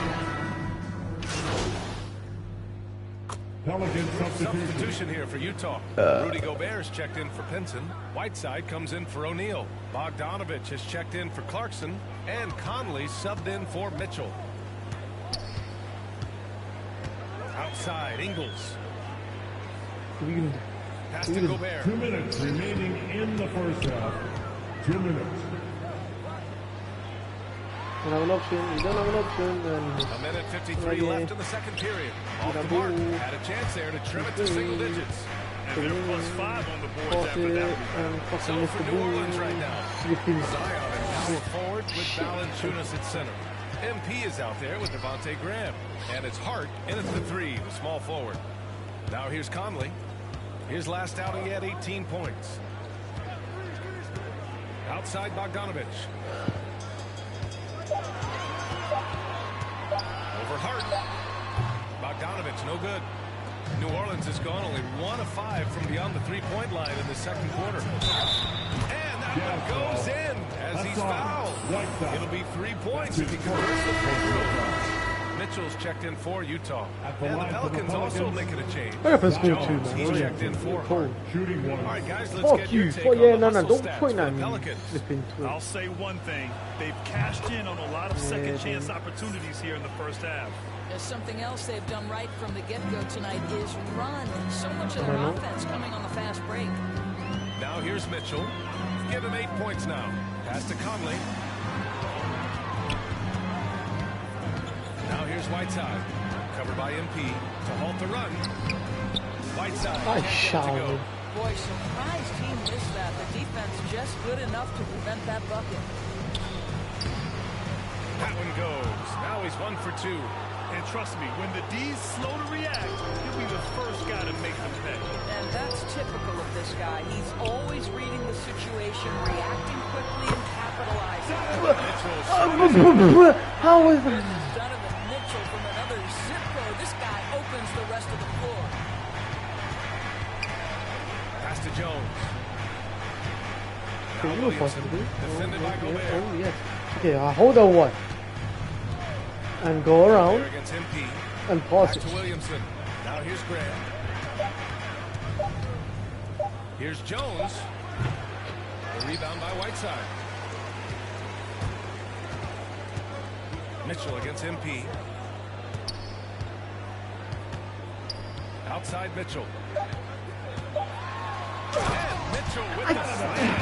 Pelican Substitution here for Utah. Rudy Gobert is checked in for Pinson. Whiteside comes in for O'Neal. Bogdanovich has checked in for Clarkson. And Conley subbed in for Mitchell. Outside, Ingles. We can. Pass to Gobert. 2 minutes remaining in the first half. 2 minutes. You don't have an option. You don't have an option. And a minute 53 left in the second period. Off the mark. Had a chance there to trim it to single digits. And they're +5 on the board after that. So for New Orleans right now, Zion in power forward with Valanciunas at center. MP is out there with Devontae Graham. And it's Hart in at the 3, the small forward. Now here's Conley. His last outing, he had 18 points. Outside Bogdanovich. Over Hart. Bogdanovich, no good. New Orleans has gone only 1 of 5 from beyond the three-point line in the second quarter. And that one goes in as he's fouled. It'll be 3 points if he converts the free throw. Mitchell's checked in for Utah. And the Pelicans also making a change. Jones, he's checked in for Hart. All right, guys, let's get your take on the hustle stats for the Pelicans. I'll say one thing. They've cashed in on a lot of second-chance opportunities here in the first half. There's something else they've done right from the get-go tonight is run. So much of their offense coming on the fast break. Now here's Mitchell. Give him 8 points now. Pass to Conley. Now here's Whiteside. Covered by MP to halt the run. Whiteside. I shouted. Boy, surprised he missed that. The defense just good enough to prevent that bucket. That one goes. Now he's 1 for 2. And trust me, when the D's slow to react, he'll be the first guy to make them pay. And that's typical of this guy. He's always reading the situation, reacting quickly, and capitalizing. How is that? Donovan Mitchell from another zip code. This guy opens the rest of the floor. Pass to Jones. Okay, you possibly. Defended by Gobert. Oh, yes. Okay, hold on one. And go around and pass it. To Williamson. Now here's Graham. Here's Jones. The rebound by Whiteside. Mitchell against MP. Outside Mitchell. And Mitchell with the slam.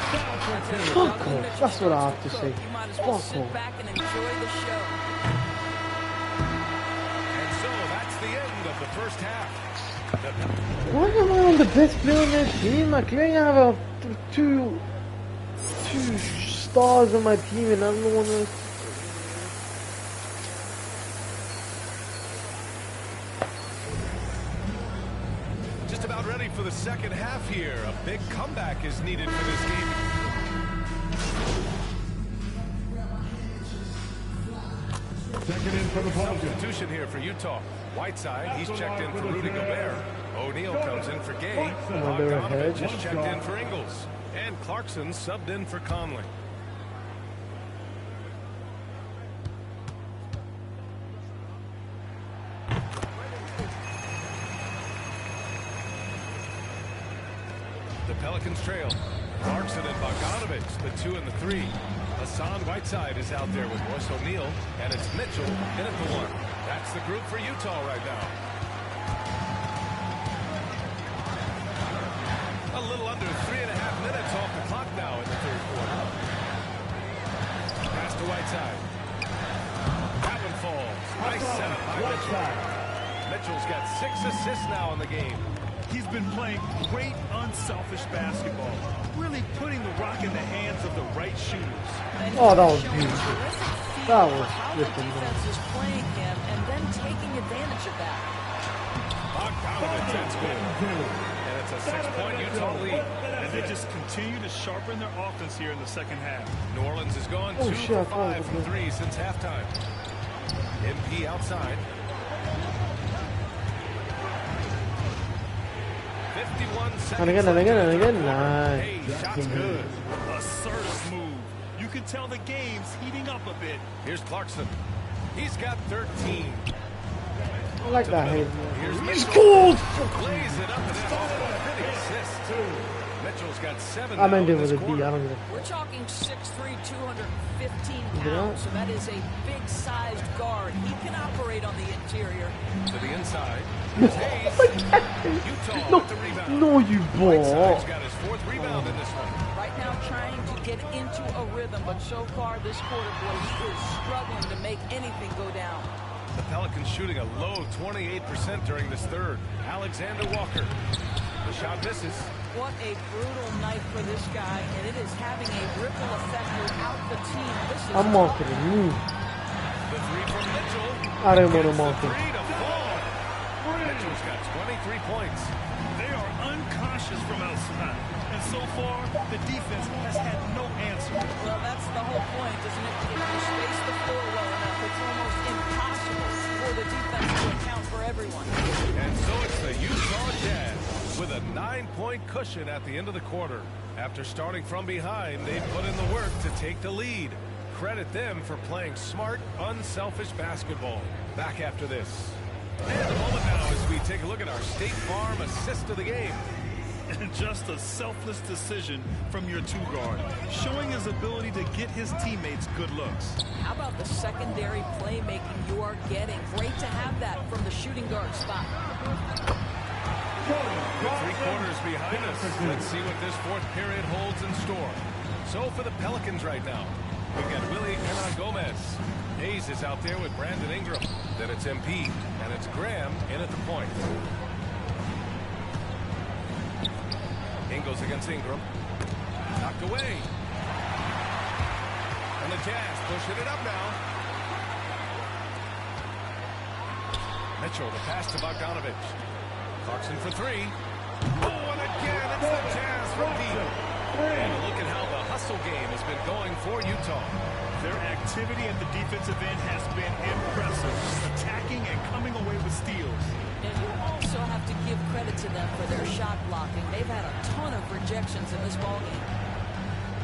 Fuck off. That's what I have to say. Fuck off. Sit back and enjoy the show. The first half. Why am I on the best player on that team? I clearly have two stars on my team and I'm the one that's... Just about ready for the second half here. A big comeback is needed for this game. Second in for the substitution here for Utah. Whiteside, he's checked in for Rudy Gobert. O'Neal comes in for Gay. Bogdanovich is checked in for Ingles. And Clarkson subbed in for Conley. The Pelicans trail. Clarkson and Bogdanovich, the 2 and the 3. Hassan Whiteside is out there with Royce O'Neal, and it's Mitchell in at the 1. That's the group for Utah right now. A little under 3.5 minutes off the clock now in the third quarter. Pass to Whiteside. That one falls. Nice setup by Mitchell. Mitchell's got 6 assists now in the game. He's been playing great, unselfish basketball, really putting the rock in the hands of the right shooters. Oh, that was beautiful. That was flipping good. Defense is playing him and then taking advantage of that. Bogdanovich, that's good. And it's a 6-point Utah lead. And they just continue to sharpen their offense here in the second half. New Orleans has gone 2 for 5 from 3 since halftime. MP outside. 51 seconds. And again. Nice. Hey, shot's good. Assertive move. You can tell the game's heating up a bit. Here's Clarkson. He's got 13. I like that. He's cold. Lays it up and then off a big assist. Mitchell's got 7. I'm ending with a D. I don't get it. We're talking 6'3", 215 pounds, so that is a big-sized guard. He can operate on the interior. To the inside. Here's Hayes. Utah with the rebound. No, you Whiteside's bought. got his 4th rebound in this one. Right now trying to get into a rhythm, but so far this quarter, boy, he is struggling to make anything go down. The Pelicans shooting a low 28% during this third. Alexander Walker. The shot misses. What a brutal night for this guy, and it is having a ripple effect throughout the team. This is I'm marking me. The 3 from Mitchell. I don't want to mark him. Mitchell's got 23 points. They are unconscious from outside. And so far, the defense has had no answer. Well, that's the whole point, isn't it? If you space the floor well enough, it's almost impossible for the defense to account for everyone. And so it's the Utah Jazz with a 9-point cushion at the end of the quarter. After starting from behind, they put in the work to take the lead. Credit them for playing smart, unselfish basketball. Back after this. And a moment now as we take a look at our State Farm assist of the game. And just a selfless decision from your 2-guard, showing his ability to get his teammates good looks. How about the secondary playmaking you are getting? Great to have that from the shooting guard spot. With 3 quarters behind us, let's see what this 4th period holds in store. So for the Pelicans right now, we've got Willie Hernan-Gomez. Hayes is out there with Brandon Ingram. Then it's MP, and it's Graham in at the point. Ingles against Ingram. Knocked away. And the Jazz pushing it up now. Mitchell, the pass to Bogdanovich. Clarkson for 3. Oh, and again, it's the Jazz from deep. And a look at how the hustle game has been going for Utah. Their activity at the defensive end has been impressive, attacking and coming away with steals. And you also have to give credit to them for their shot blocking. They've had a ton of rejections in this ballgame.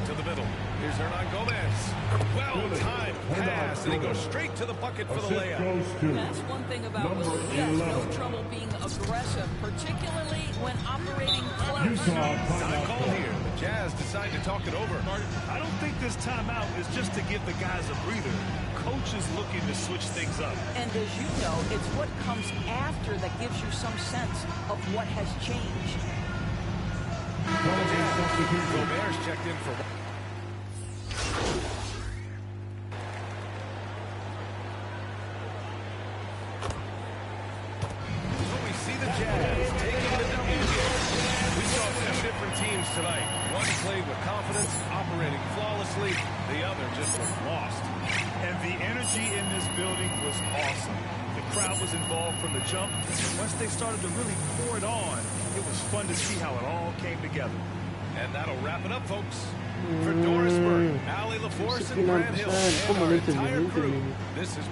To the middle. Here's Hernan-Gomez. Well-timed pass, and he goes straight to the bucket for the layup. That's one thing about Willie. He has no trouble being aggressive, particularly when operating close. Time call here. The Jazz decide to talk it over. I don't think this timeout is just to give the guys a breather. Coach is looking to switch things up. And as you know, it's what comes after that gives you some sense of what has changed. Gobert's checked in for... So we see the Jazz taking the W here. We saw 2 different teams tonight. One played with confidence, operating flawlessly. The other just looked lost. And the energy in this building was awesome. The crowd was involved from the jump. And once they started to really pour it on, it was fun to see how it all came together. And that'll wrap it up, folks. For Doris Burke, Allie LaForce, and Grant Hill, and our entire crew, this is...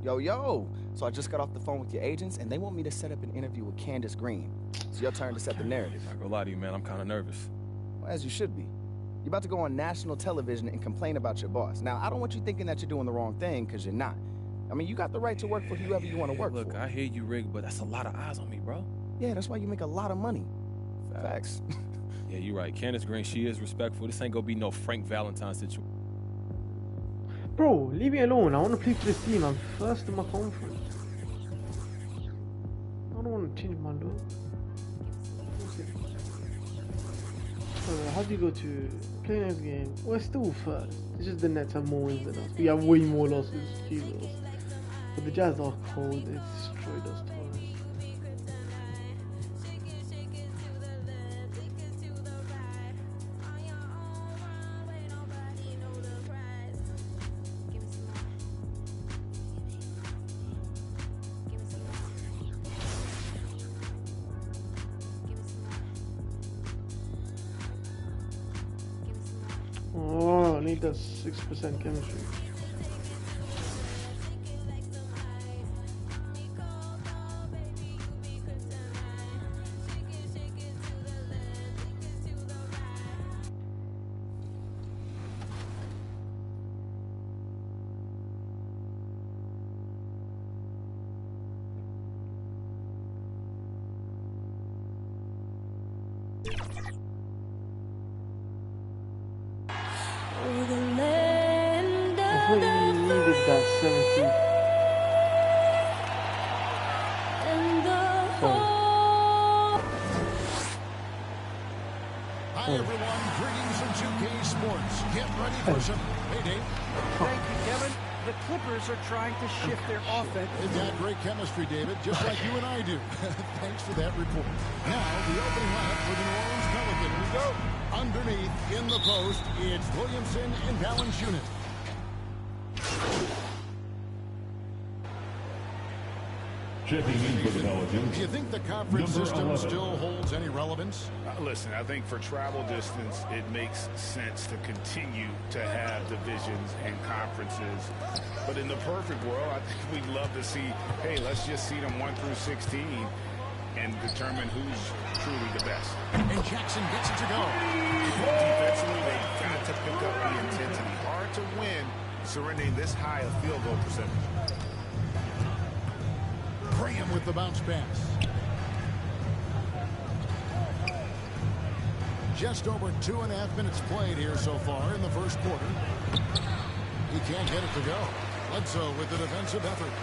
Yo. So I just got off the phone with your agents, and they want me to set up an interview with Candace Green. It's your turn to set the narrative. I'm not gonna lie to you, man. I'm kind of nervous. Well, as you should be. You're about to go on national television and complain about your boss. Now, I don't want you thinking that you're doing the wrong thing, because you're not. I mean, you got the right to work for whoever you want to work for. Look, I hear you, Rig, but that's a lot of eyes on me, bro. Yeah, that's why you make a lot of money. Facts. Yeah, you're right. Candace Green, she is respectful. This ain't gonna be no Frank Valentine situation. Bro, leave me alone. I want to play for this team. I'm first in my conference. I don't want to change my look. How do you go to play next game? We're still first. It's just the Nets have more wins than us. We have way more losses, few losses. But the Jazz are cold. They destroyed us twice. Oh, I need that 6% chemistry. I thought you needed that 70. Hi everyone, greetings from 2K Sports. Get ready for some payday. Thank you, Kevin. The Clippers are trying to shift their offense. They've got great chemistry, David, just like you and I do. Thanks for that report. Now, the opening lineup for the New Orleans Pelicans. We go. Underneath, in the post, it's Williamson and Valanciunas. Checking in for the Pelicans. Do you think the conference system still holds any relevance? Listen, I think for travel distance, it makes sense to continue to have divisions and conferences. But in the perfect world, I think we'd love to see, hey, let's just see them 1 through 16 and determine who's truly the best. And Jackson gets it to go. Defensively, they've got to pick up the intensity. Hard to win surrendering this high a field goal percentage. Graham with the bounce pass. Just over 2.5 minutes played here so far in the first quarter. He can't get it to go. Bledsoe with the defensive effort.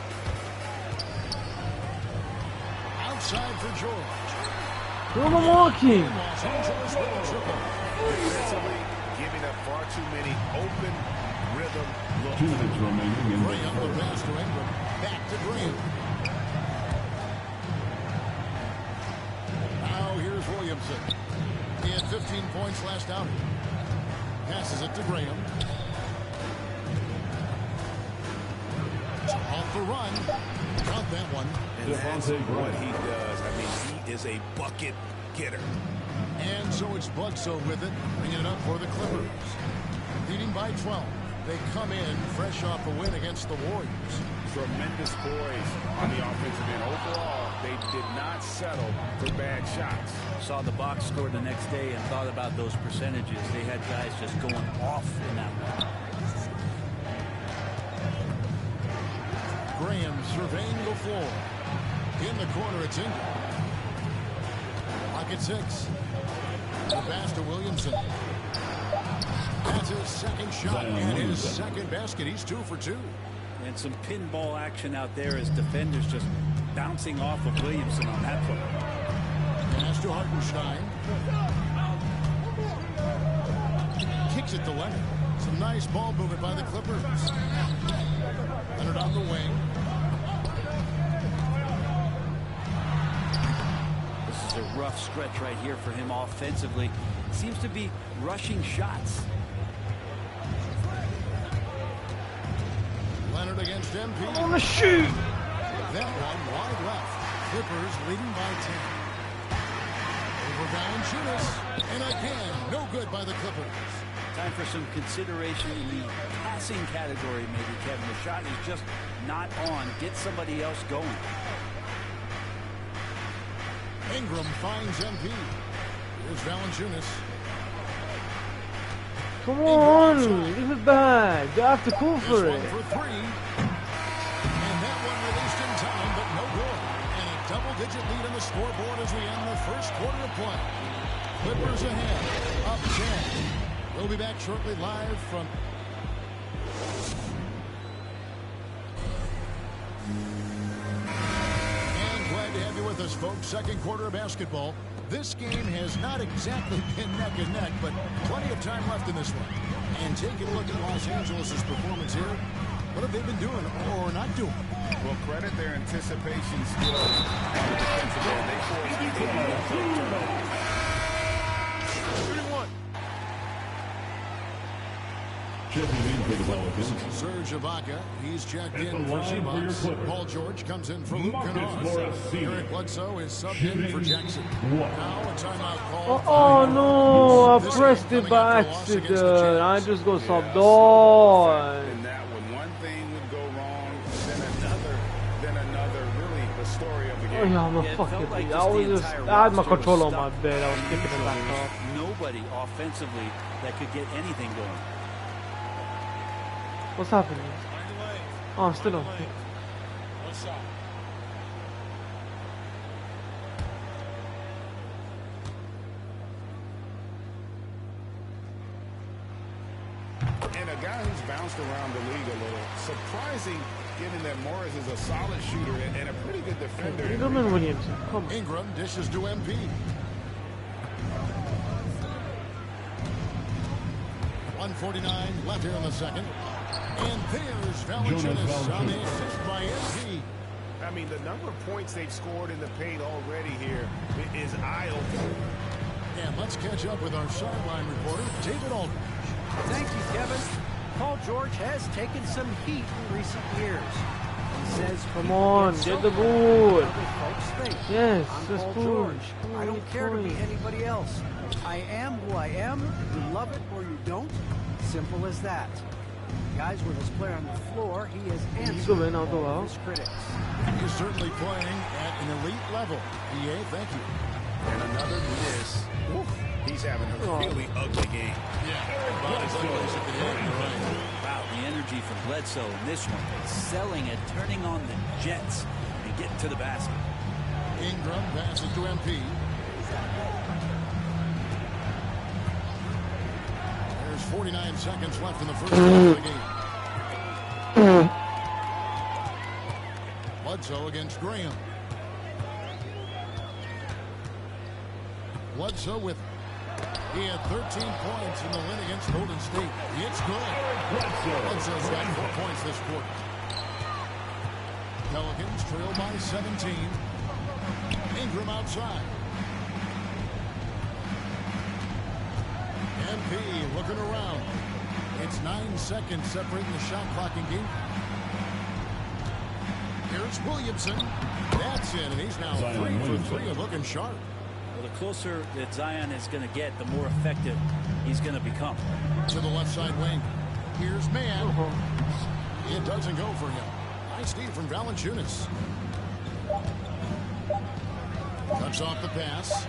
Outside for George. Who am I walking? Los Angeles with a triple. Defensively, giving up far too many open rhythm looks. 2 minutes remaining in Graham the pass to Ingram. Back to Graham. Now here's Williamson. He had 15 points last outing. Passes it to Graham. Off the run. Got that one. And that's what he does. I mean, he is a bucket getter. And so it's Bledsoe with it, bringing it up for the Clippers. Leading by 12. They come in fresh off a win against the Warriors. Tremendous poise on the offensive end. Overall, they did not settle for bad shots. Saw the box score the next day and thought about those percentages. They had guys just going off in that one. Graham surveying the floor. In the corner, it's Ingram. Pocket 6. The pass to Williamson. That's his second shot and his second basket. He's 2 for 2. And some pinball action out there as defenders just bouncing off of Williamson on that play. Pass to Hartenstein. Kicks it to Leonard. Some nice ball movement by the Clippers. Leonard on the wing. This is a rough stretch right here for him offensively. Seems to be rushing shots. Leonard against MP. I want to shoot. That one wide left. Clippers leading by 10. Over Valanciunas. And again, no good by the Clippers. Time for some consideration in the passing category, maybe, Kevin. The shot is just not on. Get somebody else going. Ingram finds MP. Here's Valanciunas. Come on, leave it back. You have to call for it. For 3. And that one released in time, but no good. And a double-digit lead on the scoreboard as we end the first quarter of play. Clippers ahead, up 10. We'll be back shortly live from... And glad to have you with us, folks. Second quarter of basketball. This game has not exactly been neck and neck, but plenty of time left in this one. And taking a look at Los Angeles' performance here, what have they been doing or not doing? Well, credit their anticipation skills on the defensive end. They forced 8 turnovers. 3-1. Checking in for the Pelicans. Serge Ibaka, he's checked in for Zubats. Paul George comes in for Luke Kennard. Eric Bledsoe is subbed in for Jackson. Now a timeout call. Oh no, I pressed it by accident. I just got subbed on. In that one thing would go wrong, then another. Really, the story of the game. Oh yeah, I'm a fucking idiot. I had my controller on my bed. I was picking it back up. Nobody offensively that could get anything going. What's happening? Oh, I'm still on. What's up? And a guy who's bounced around the league a little. Surprising forgetting that Morris is a solid shooter and a pretty good defender. Ingram and Williamson, come on. Ingram dishes to MP. .149 left here in the second. And there's Valanciunas on the assist by MP. I mean, the number of points they've scored in the paint already here is eye-opening. And let's catch up with our sideline reporter, David Aldridge. Thank you, Kevin. Paul George has taken some heat in recent years. He says, come on, get the ball. Yes, I'm that's Paul cool. George. I don't care to be anybody else. I am who I am. You love it or you don't. Simple as that. Guys, with his player on the floor, he has answered all of his critics. He's certainly playing at an elite level. EA, thank you. And another miss. Oof. He's having a really ugly game. Wow, the energy from Bledsoe in this one. Excelling at turning on the jets and getting to the basket. Ingram passes to MP. There's 49 seconds left in the first half of the game. Bledsoe against Graham. Bledsoe with he had 13 points in the win against Golden State. It's good. Bledsoe's got 4 points this quarter. Pelicans trail by 17. Ingram outside. MP looking around. It's 9 seconds separating the shot clock and game. Here's Williamson. That's in, and he's now 3 for 3 and looking sharp. Well, the closer that Zion is going to get, the more effective he's going to become. To the left side wing. Here's Mann. It doesn't go for him. Nice steal from Valanciunas. Cuts off the pass.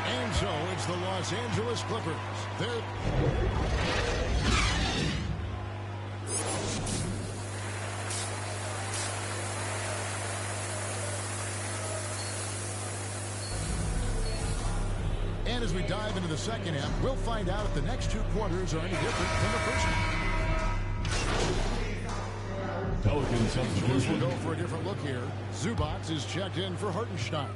And so it's the Los Angeles Clippers. They're... And as we dive into the second half, we'll find out if the next 2 quarters are any different from the first one. Pelican substitution. We'll go for a different look here. Zubac is checked in for Hartenstein.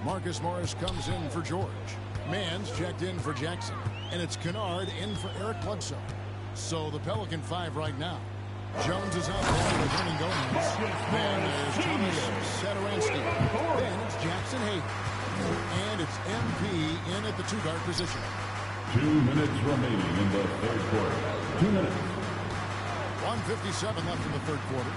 Marcus Morris comes in for George. Mann's checked in for Jackson. And it's Kennard in for Eric Bledsoe. So the Pelican 5 right now. Jones is out there with Hernan Gomez. Then there's Thomas Satoransky. Then it's Jackson Hayden. And it's MP in at the 2-guard position. 2 minutes remaining in the third quarter. 2 minutes. 1:57 left in the third quarter.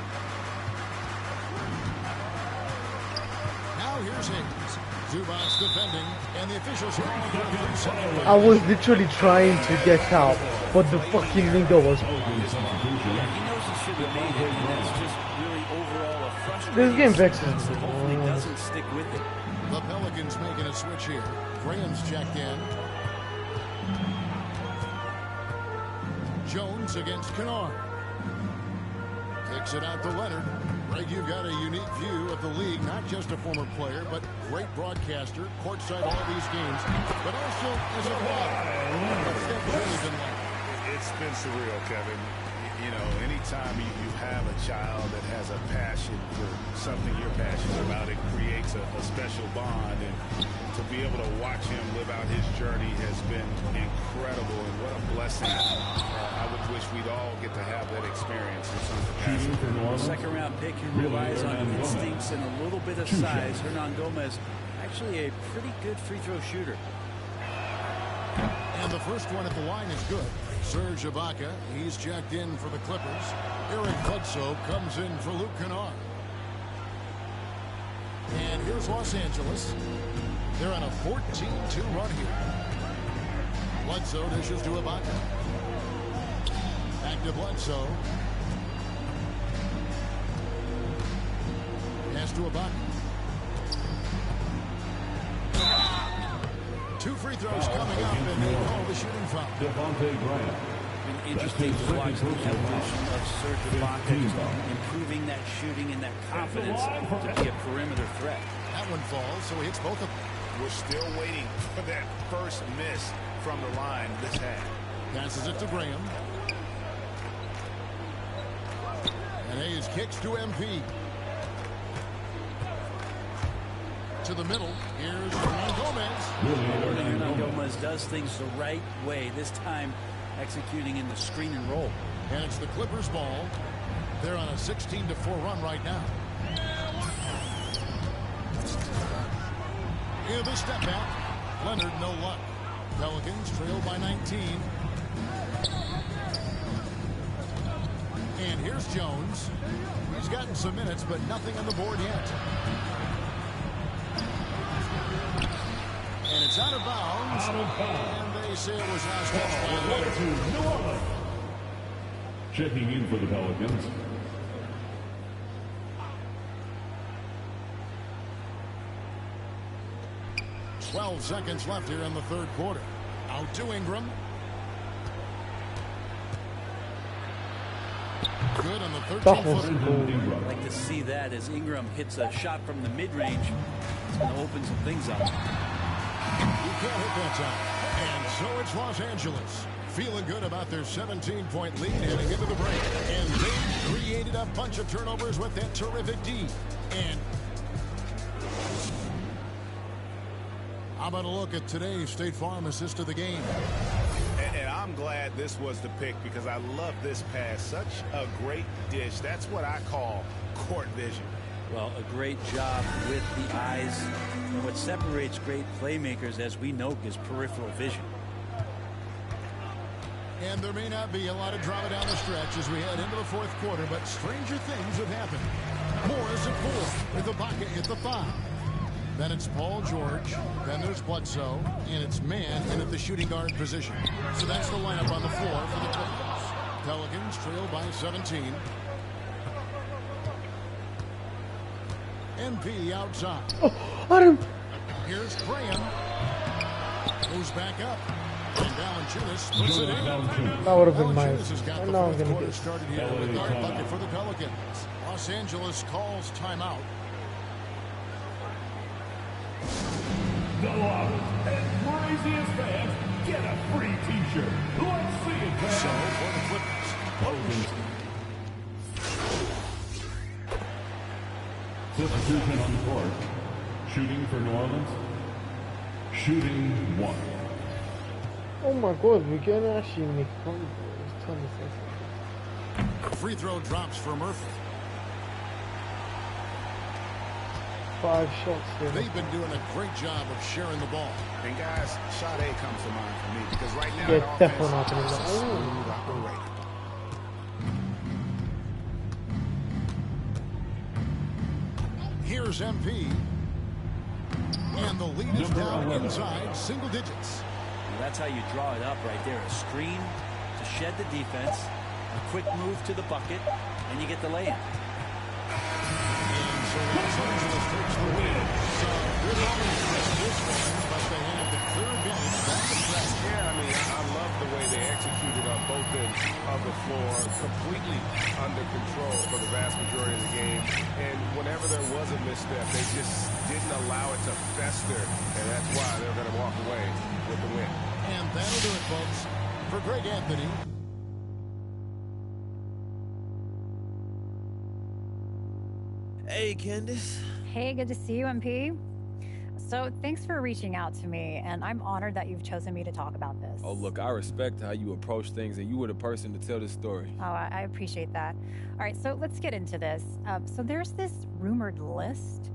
Now here's Hayes. Zubac defending, and the officials calling for a 3-second. I was literally trying to get out, but the fucking nigga was. He knows he should have made it, and that's just really overall a frustrating. This game vexes me. So hopefully doesn't stick with it. The Pelicans making a switch here. Graham's checked in. Jones against Kennard. Kicks it out to Leonard. Greg, you've got a unique view of the league, not just a former player, but great broadcaster, courtside all these games, but also as a father. What's that really been like? It's been surreal, Kevin. You know, anytime you have a child that has a passion for something you're passionate about, it creates a special bond. And to be able to watch him live out his journey has been incredible. And what a blessing. I would wish we'd all get to have that experience in some capacity. Second-round pick who relies on instincts and a little bit of size. Hernan Gomez, actually a pretty good free throw shooter. And the first one at the line is good. Serge Ibaka, he's checked in for the Clippers. Eric Bledsoe comes in for Luke Kennard. And here's Los Angeles. They're on a 14-2 run here. Bledsoe dishes to Ibaka. Back to Bledsoe. Pass to Ibaka. 2 free throws coming up, and they call the shooting foul. Devontae Graham. Been interesting to watch the evolution of Serge Ibaka, improving that shooting and that confidence to be a perimeter threat. That one falls, so he hits both of them. We're still waiting for that first miss from the line this half. Passes it to Graham. Hayes kicks to MP. To the middle. Here's Hernan Gomez. Hernan Gomez does things the right way. This time executing in the screen and roll. And it's the Clippers ball. They're on a 16-4 run right now. In the step back. Leonard, no luck. Pelicans trail by 19. And here's Jones. He's gotten some minutes, but nothing on the board yet. And it's out of bounds. And they say it was last touched by Leonard. Checking in for the Pelicans. "12 seconds left here in the third quarter. Out to Ingram. Good on the 13-footer. I'd like to see that as Ingram hits a shot from the mid-range. It's going to open some things up. He can't hit that time. And so it's Los Angeles. Feeling good about their 17-point lead heading into the break. And they created a bunch of turnovers with that terrific D. And how about a look at today's State Farm assist of the game? And I'm glad this was the pick because I love this pass. Such a great dish. That's what I call court vision. Well, a great job with the eyes. And what separates great playmakers, as we know, is peripheral vision. And there may not be a lot of drama down the stretch as we head into the fourth quarter, but stranger things have happened. Morris at 4 with Ibaka at the 5. Then it's Paul George. Then there's Bledsoe. And it's Mann in at the shooting guard position. So that's the lineup on the floor for the Clippers. Pelicans trail by 17. MP outside. Here's Graham. Moves back up. And Valanciunas puts it in. That would have been my. Valanciunas has got I the know I'm fourth gonna quarter get. started here with our bucket for the Pelicans. Los Angeles calls timeout. The loudest and craziest fans get a free T-shirt. Let's see it, fans. So for the Clippers. Substitution on the court. Shooting for New Orleans. Shooting 1. Oh my God, we can actually make fun of it. 20 seconds. Free throw drops for Murphy. 5 shots here. They've been doing a great job of sharing the ball. And guys, shot A comes to mind for me because right now Yeah, that definitely offense not is gonna go. smooth operating. Here's MP. And the lead is down inside single digits. And that's how you draw it up right there. A screen to shed the defense, a quick move to the bucket, and you get the layup. And so Los Angeles takes the win. So good moments in this one, but they have the clear advantage back to track. Yeah, I mean, I love the way they executed on both ends of the floor, completely under control for the vast majority of the game. And whenever there was a misstep, they just didn't allow it to fester, and that's why they're going to walk away with the win. And that'll do it, folks. For Greg Anthony. Hey, Candace. Hey, good to see you, MP. So thanks for reaching out to me, and I'm honored that you've chosen me to talk about this. Oh, look, I respect how you approach things, and you were the person to tell this story. Oh, I appreciate that. All right, so let's get into this. So there's this rumored list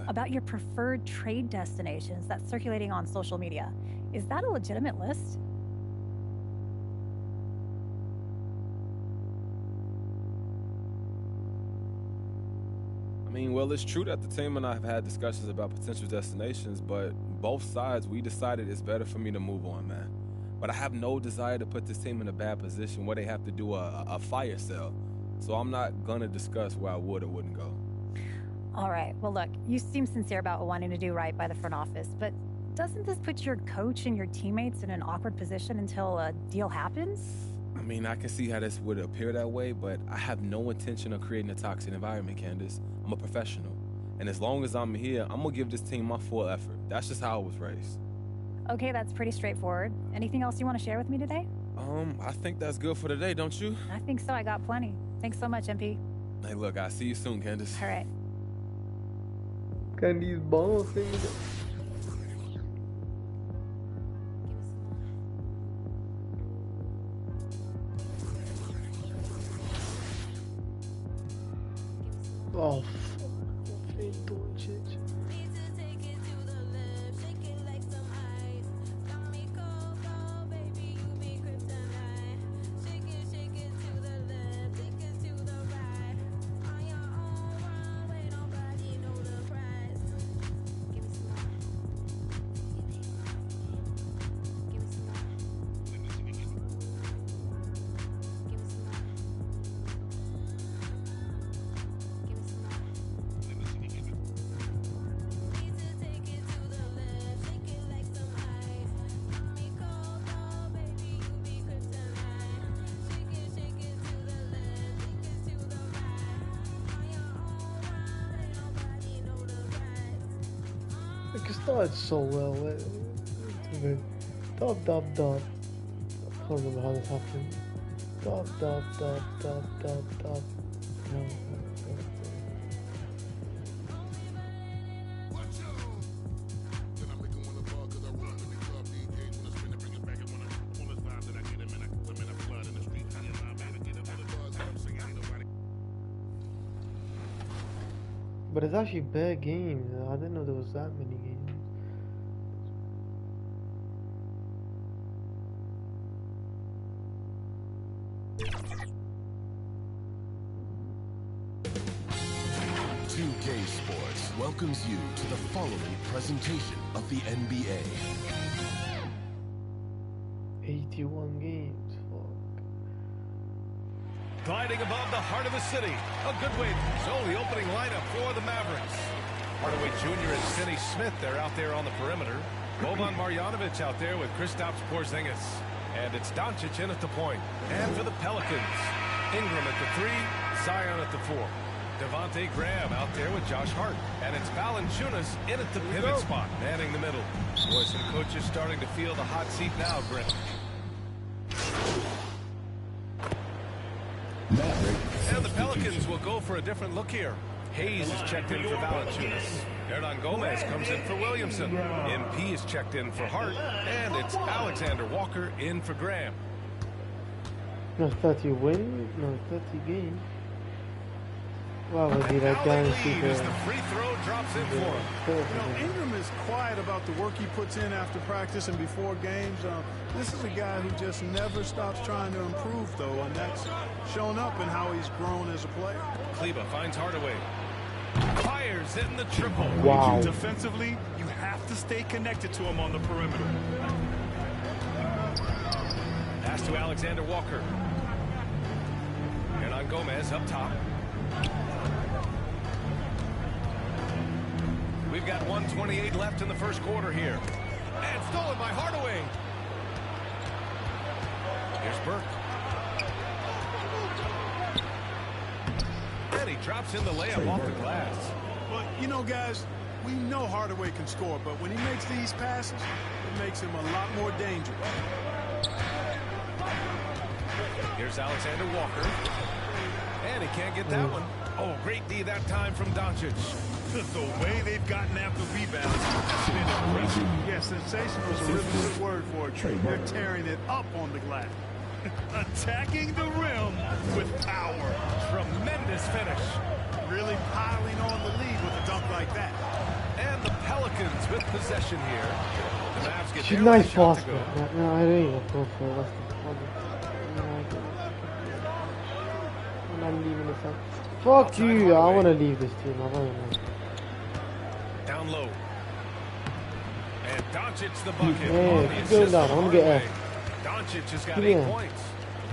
about your preferred trade destinations that's circulating on social media. Is that a legitimate list? I mean, well, it's true that the team and I have had discussions about potential destinations, but both sides, we decided it's better for me to move on, man. But I have no desire to put this team in a bad position where they have to do a fire sale. So I'm not going to discuss where I would or wouldn't go. All right, well, look, you seem sincere about wanting to do right by the front office, but doesn't this put your coach and your teammates in an awkward position until a deal happens? I mean, I can see how this would appear that way, but I have no intention of creating a toxic environment, Candace. I'm a professional. And as long as I'm here, I'm going to give this team my full effort. That's just how I was raised. Okay, that's pretty straightforward. Anything else you want to share with me today? I think that's good for today, don't you? I think so. I got plenty. Thanks so much, MP. Hey, look, I'll see you soon, Candace. All right. Can these balls thing? Oh, fuck. Ain't doing shit. It started so well. Dub. I can't remember how this happened. Dub. No. But it's actually bad games. I didn't know there was that many games. Sports welcomes you to the following presentation of the NBA. 81 games. Fuck. Gliding above the heart of the city. A good way. So the opening lineup for the Mavericks. Hardaway Jr. and Finney Smith, they're out there on the perimeter. Boban Marjanovic out there with Kristaps Porzingis. And it's Doncic in at the point. And for the Pelicans, Ingram at the 3, Zion at the 4. Devontae Graham out there with Josh Hart. And it's Valanciunas in at the pivot spot, manning the middle. Boy, some coaches starting to feel the hot seat now, Grim. And the Pelicans will go for a different look here. Hayes is checked in for Valanciunas. Hernan Gomez comes in for Williamson. MP is checked in for Hart. And it's Alexander Walker in for Graham. No 30 wins, no 30 games. Wow, would be that guarantee as the free throw drops in for him. You know, Ingram is quiet about the work he puts in after practice and before games. This is a guy who just never stops trying to improve, though, and that's shown up in how he's grown as a player. Kleba finds Hardaway. Fires in the triple. Wow. Defensively, you have to stay connected to him on the perimeter. Pass to Alexander Walker. Hernan Gomez up top. We've got 1:28 left in the first quarter here. And stolen by Hardaway. Here's Burke. And he drops in the layup off the glass. Well, you know, guys, we know Hardaway can score, but when he makes these passes, it makes him a lot more dangerous. Here's Alexander Walker. And he can't get that one. Oh, great D that time from Doncic. The way they've gotten after rebounds has been impressive. Yeah, sensational is a really good word for it. They're tearing it up on the glass. Attacking the rim with power. Tremendous finish. Really piling on the lead with a dunk like that. And the Pelicans with possession here. The Mavs get She's their nice shot pass, to go. no, I don't even go for it. What's the problem? I'm leaving this up. Fuck you! I want to leave this team. I don't know. Down low. And Doncic the bucket. Yeah, keep going down. I want to get F. Doncic has got 8 points.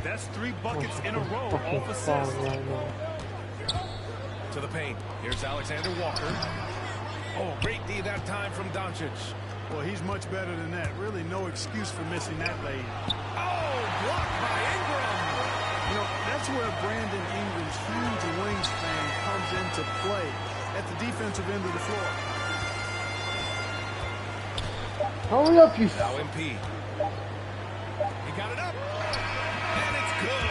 That's 3 buckets in a row off assists. To the paint. Here's Alexander Walker. Oh, great D that time from Doncic. Well, he's much better than that. Really no excuse for missing that lay. Oh, blocked by Ingram. You know, that's where Brandon Ingram's huge wingspan comes into play at the defensive end of the floor. Hurry up, you. Now MP. He got it up. And it's good.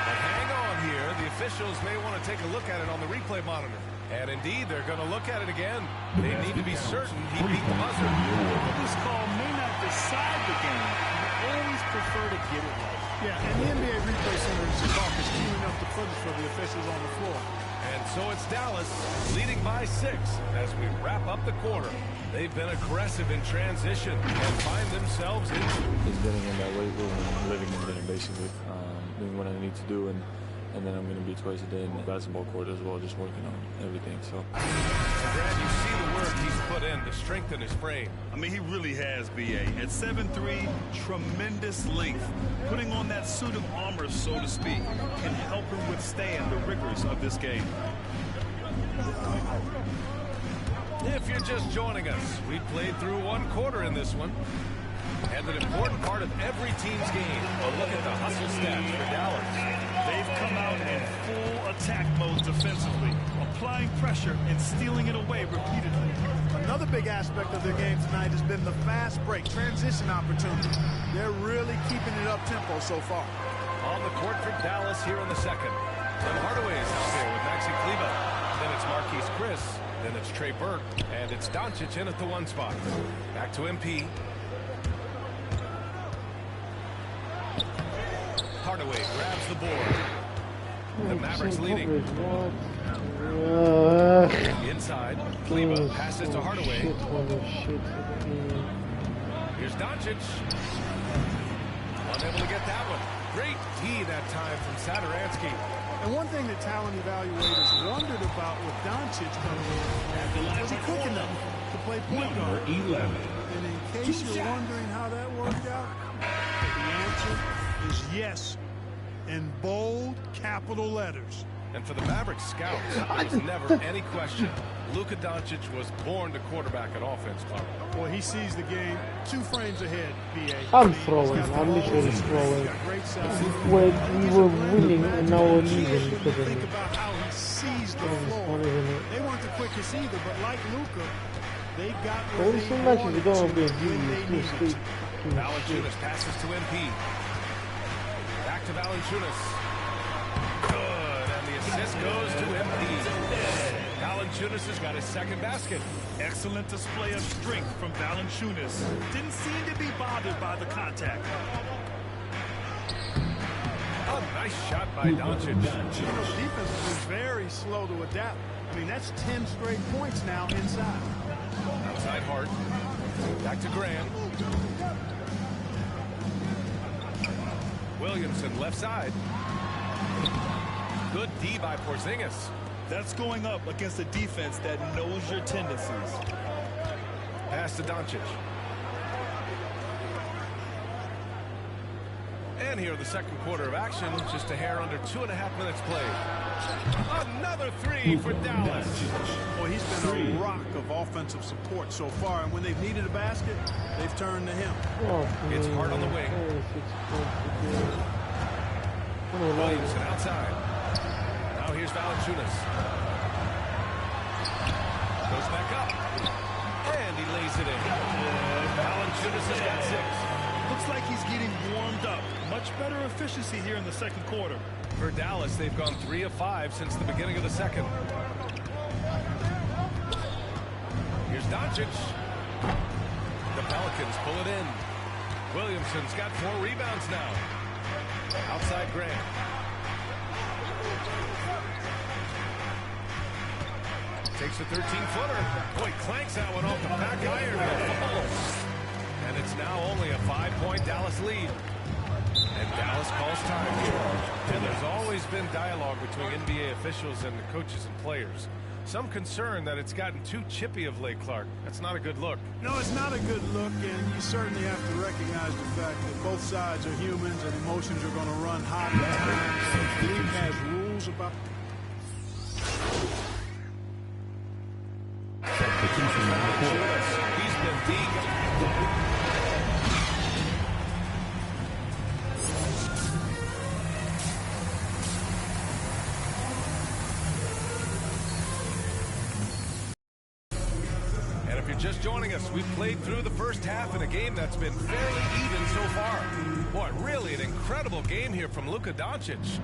But hang on here. The officials may want to take a look at it on the replay monitor. And indeed, they're going to look at it again. They need to be certain he beat the buzzer. This call may not decide the game. I always prefer to get it right. Yeah, and the NBA Replay Center is is queuing up the footage for the officials on the floor. And so it's Dallas leading by 6 as we wrap up the quarter. They've been aggressive in transition and find themselves in. Just getting in that weight room and living in there, basically, doing what I need to do, and then I'm going to be twice a day in the basketball court as well, just working on everything. So, Brad, you see the work he's put in to strengthen his frame. I mean, he really has, B.A. At 7'3", tremendous length. Putting on that suit of armor, so to speak, can help him withstand the rigors of this game. If you're just joining us, we played through one quarter in this one. And an important part of every team's game, a look at the hustle stats for Dallas. They've come out in full attack mode defensively, applying pressure and stealing it away repeatedly. Another big aspect of their game tonight has been the fast break, transition opportunity. They're really keeping it up-tempo so far. On the court for Dallas here in the second. Tim Hardaway is out there with Maxi Kleber. Then it's Marquise Chris. Then it's Trey Burke. And it's Doncic in at the 1 spot. Back to MP. Hardaway grabs the board. The Mavericks leading. Inside. Kleber passes to Hardaway. Here's Doncic. Unable to get that one. Great D that time from Satoransky. And one thing that talent evaluators wondered about with Doncic coming in, was he quick enough to play point guard? 11. And in case you're wondering how that worked out, the answer is yes, in bold capital letters. And for the Mavericks scouts, there was never any question. Luka Doncic was born to quarterback an offense club. Boy, he sees the game 2 frames ahead, B.A. I'm throwing. I'm literally throwing. We were winning and now we're losing because of Think about how he sees the floor. They weren't the quickest either, but like Luka, they got where they wanted to when they needed to. Valanciunas passes to MP. Back to Valanciunas. Good, and the assist goes to MP. Valanciunas has got his second basket. Excellent display of strength from Valanciunas. Didn't seem to be bothered by the contact. A nice shot by Doncic. You know, defense has been very slow to adapt. I mean, that's 10 straight points now inside. Outside Hart. Back to Graham. Williamson left side. Good D by Porzingis. That's going up against a defense that knows your tendencies. Pass to Doncic. And here in the second quarter of action, just a hair under 2.5 minutes played. Another 3 for Dallas. Boy, he's been a rock of offensive support so far, and when they've needed a basket, they've turned to him. It's Hart on the wing. Williamson outside. Now here's Valanciunas. Goes back up. And he lays it in. Valanciunas has got 6. Looks like he's getting warmed up. Much better efficiency here in the second quarter. For Dallas, they've gone 3 of 5 since the beginning of the second. Here's Doncic. The Pelicans pull it in. Williamson's got 4 rebounds now. Outside Grant. Takes a 13-footer. Boy, clanks that one off the back iron. And it's now only a 5-point Dallas lead. And Dallas calls time here. And there's always been dialogue between NBA officials and the coaches and players. Some concern that it's gotten too chippy of late, Clark. That's not a good look. No, it's not a good look, and you certainly have to recognize the fact that both sides are humans and emotions are going to run hot. The league has rules about... He's been deep. And if you're just joining us, we've played through the first half in a game that's been fairly even so far. Boy, really an incredible game here from Luka Doncic.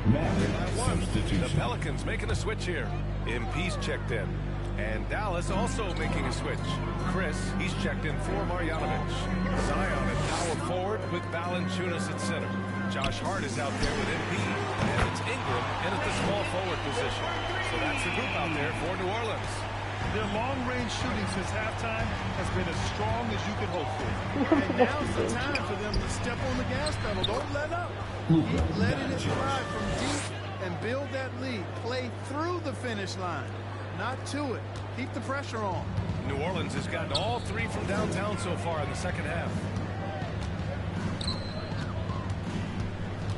The Pelicans making a switch here. MP's checked in. And Dallas also making a switch. Chris, he's checked in for Marjanovic. Zion at power forward with Valanciunas at center. Josh Hart is out there with MP. And it's Ingram in at the small forward position. So that's the group out there for New Orleans. Their long-range shooting since halftime has been as strong as you could hope for. And now's the time for them to step on the gas pedal. Don't let up. Keep letting it fly from deep and build that lead. Play through the finish line, not to it. Keep the pressure on. New Orleans has gotten all three from downtown so far in the second half.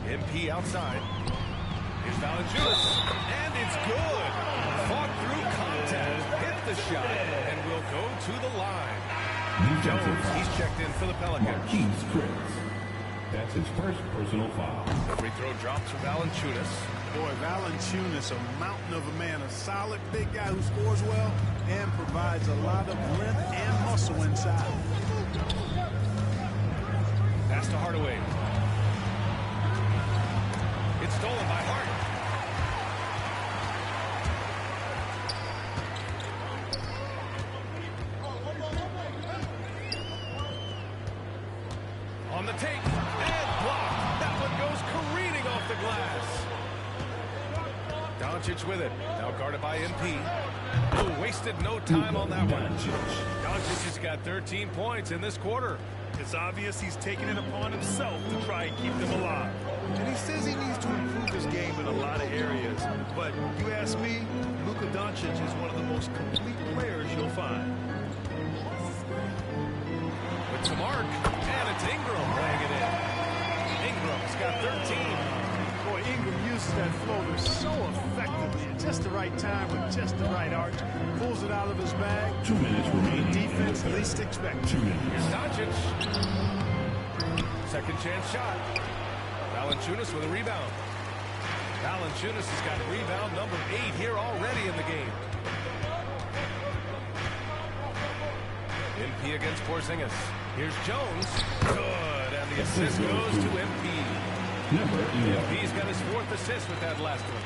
MP outside. Here's Valanciunas, and it's good. Fought through contact, hit the shot, and will go to the line. Jones, he's checked in for the Pelicans. Marquise Chris. That's his first personal foul. Free throw drops for Valanciunas. Boy, Valanciunas, a mountain of a man, a solid big guy who scores well and provides a lot of length and muscle inside. Pass to Hardaway. It's stolen by Hart. On the take, and blocked. That one goes careening off the glass. Doncic with it. Now guarded by MP. Oh, wasted no time on that one. Doncic has got 13 points in this quarter. It's obvious he's taking it upon himself to try and keep them alive. And he says he needs to improve his game in a lot of areas. But you ask me, Luka Doncic is one of the most complete players you'll find. With the mark, and it's Ingram laying it in. Ingram's got 13. Boy, Ingram uses that floater so effectively at just the right time with just the right arch. Pulls it out of his bag. 2 minutes remaining. Defense least expected. 2 minutes. Here's Doncic. Second chance shot. Valanciunas with a rebound. Valanciunas has got rebound number 8 here already in the game. MP against Porzingis. Here's Jones. Good, and the assist goes to MP. MP's got his 4th assist with that last one.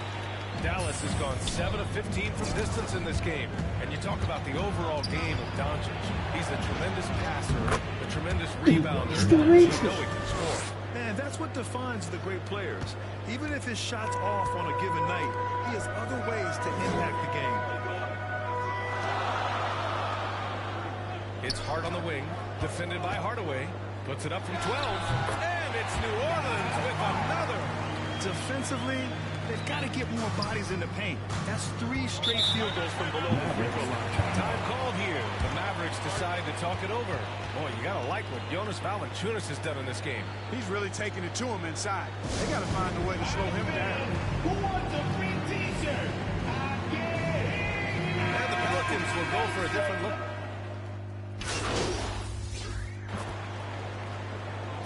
Dallas has gone 7 of 15 from distance in this game. And you talk about the overall game of Doncic. He's a tremendous passer, a tremendous rebounder. You know he can score. Man, that's what defines the great players. Even if his shot's off on a given night, he has other ways to impact the game. It's Hart on the wing, defended by Hardaway. Puts it up from 12, and it's New Orleans with another. Defensively, they've got to get more bodies in the paint. That's 3 straight field goals from below the free throw line. Time called here. The Mavericks decide to talk it over. Boy, you got to like what Jonas Valanciunas has done in this game. He's really taking it to him inside. They got to find a way to slow him down. Who wants a free t-shirt? And the Pelicans will go for a different look.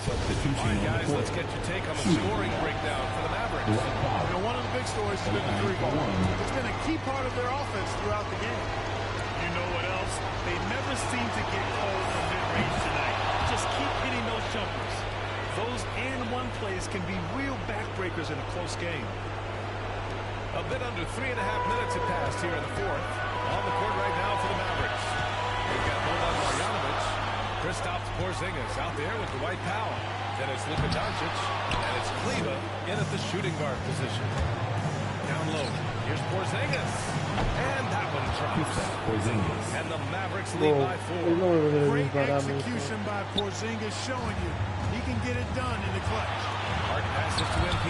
All right, guys, let's get your take on the scoring breakdown for the Mavericks. You know, one of the big stories has been the 3-ball. It's been a key part of their offense throughout the game. You know what else? They never seem to get cold from mid-range tonight. Just keep hitting those jumpers. Those and-one plays can be real backbreakers in a close game. A bit under 3.5 minutes have passed here in the 4th. On the court right now for the Mavericks. They've got Boban Marjanovic. Kristaps Porzingis out there with the white power. Then it's Luka Doncic, and it's Kleba in at the shooting guard position. Down low, here's Porzingis, and that one drops. And the Mavericks lead by 4. Great execution by Porzingis, showing you he can get it done in the clutch. Hart passes to MP.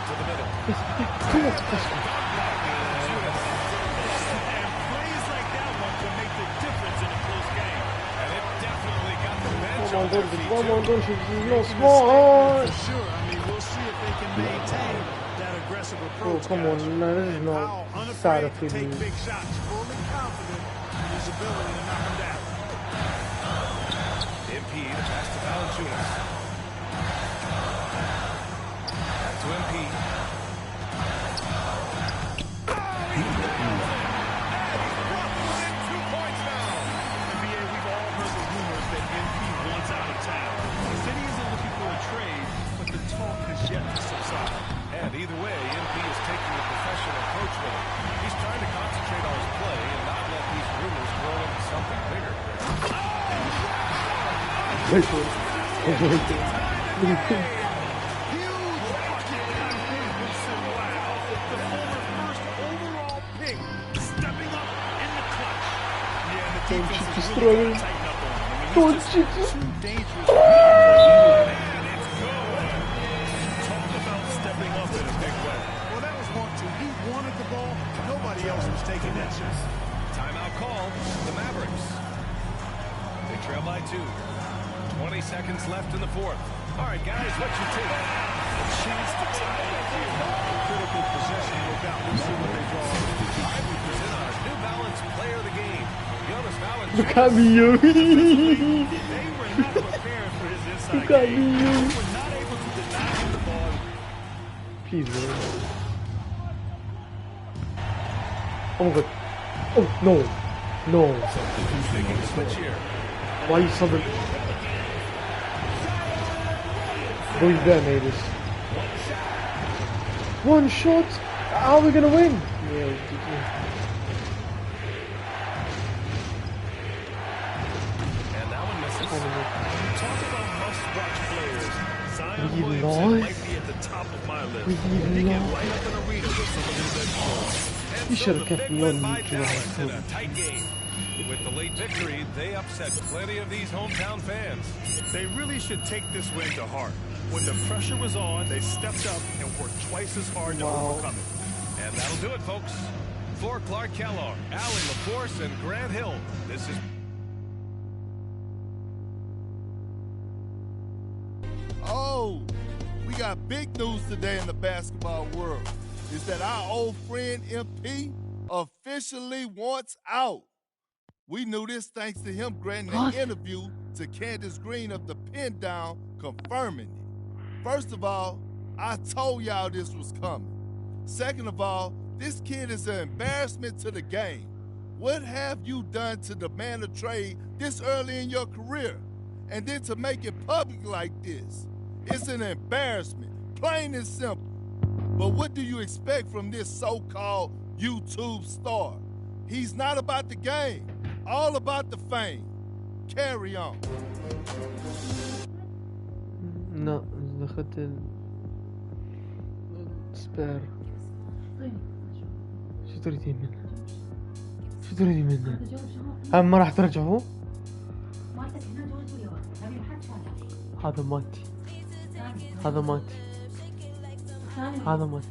To the middle. Come on, Doncic, he's not smart. For sure. I mean, we'll see if they can maintain that aggressive approach. Oh, come on, no, this is not side of take big shots, fully confident in his ability to knock them down. MP, the pass to Valanciunas. Back to MP. Timeout call, the Mavericks. They trail by 2. 20 seconds left in the fourth. All right, guys, what you take? A chance to tie it here. A critical possession, no doubt. We'll see what they draw. All right, we present our New Balance player of the game, Jonas Valanciunas. Look at me, yo. They were not prepared for his inside Look at me, game. yo. They were not able to deny him the ball. Please, bro. Oh my god. Oh, no. No. Why you subbing? Bro, you better make this. One shot? How are we gonna win? Yeah, and that one misses. Talk about must-watch players. Zion We Williamson lost. might be at the top of my list. We He can lost. light up an arena with some of his exploits. You should have kept me on neutral. In a tight game. With the late victory, they upset plenty of these hometown fans. They really should take this win to heart. When the pressure was on, they stepped up and worked twice as hard to overcome it. And that'll do it, folks. For Clark Kellogg, Allie LaForce, and Grant Hill, this is... Oh, we got big news today in the basketball world. Is that our old friend MP officially wants out. We knew this thanks to him granting an interview to Candace Green of the Pin Down, confirming it. First of all, I told y'all this was coming. Second of all, this kid is an embarrassment to the game. What have you done to demand a trade this early in your career? And then to make it public like this? It's an embarrassment, plain and simple. But what do you expect from this so-called YouTube star? He's not about the game, all about the fame. Carry on. No, دخلت سبير. شو تريدين منه؟ شو تريدين منه؟ هم ما راح ترجعوه؟ هذا ماتي. هذا ماتي. هذا ماتي.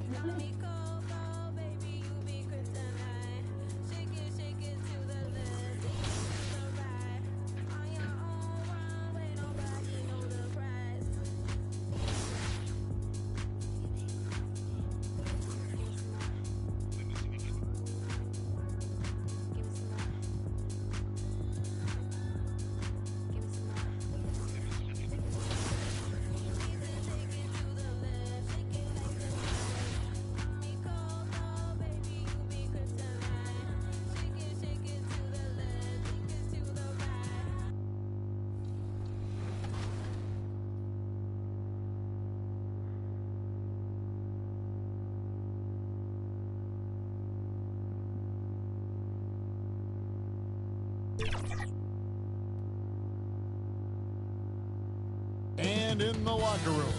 And in the locker room,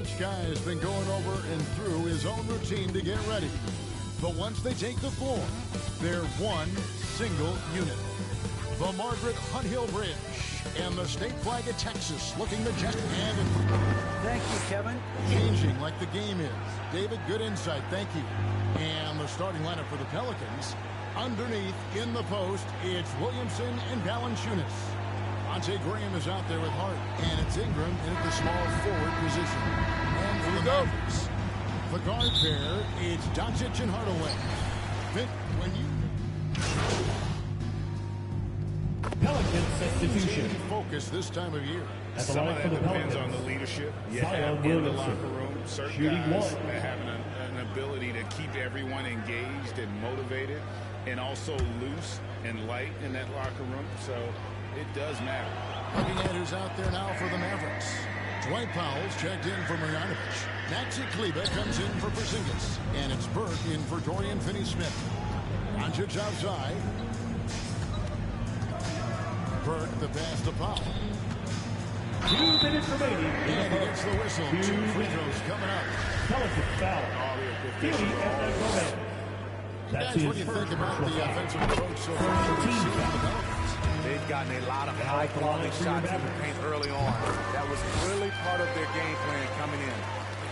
each guy has been going over and through his own routine to get ready. But once they take the floor, they're one single unit. The Margaret Hunt Hill Bridge and the state flag of Texas looking majestic and thank you, Kevin. Changing like the game is. David, good insight. Thank you. And the starting lineup for the Pelicans. Underneath, in the post, it's Williamson and Valanciunas. Devontae Graham is out there with Hart, and it's Ingram in at the small forward position. And for the Mavericks, the guard pair, it's Doncic and Hardaway. Vic, when you... Pelican substitution. Focus this time of year. Some of that depends on the leadership you have in the locker room. Certain guys that have an ability to keep everyone engaged and motivated and also loose and light in that locker room. So it does matter. Looking at who's out there now for the Mavericks. Dwight Powell's checked in for Marjanovic. Maxi Kleber comes in for Porzingis. And it's Burke in for Dorian Finney-Smith. Doncic outside. Burke the pass to Powell. 2 minutes remaining. And he gets the whistle. 2 free throws coming up. Pelican foul. Beauty and then Gomez. That's what you think about the offensive approach so far. They've gotten a lot of high-quality shots in the paint early on. That was clearly part of their game plan coming in.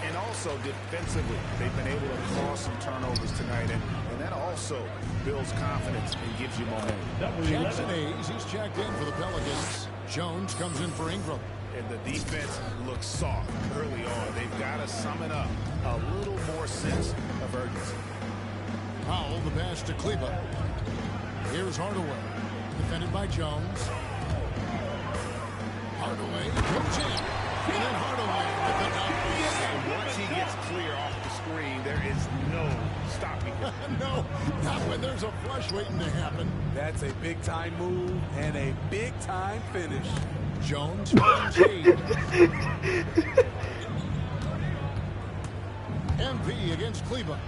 And also defensively, they've been able to cause some turnovers tonight, and that also builds confidence and gives you momentum. Jackson Hayes, he's checked in for the Pelicans. Jones comes in for Ingram. And the defense looks soft early on. They've got to sum it up. A little more sense of urgency. Powell, the pass to Kleber. Here's Hardaway. Defended by Jones. Hardaway goes in. And then Hardaway with the dunk. And once he gets clear off the screen, there is no stopping him. No, not when there's a flush waiting to happen. That's a big-time move and a big-time finish. Jones finds Hayes. MP against Kleber.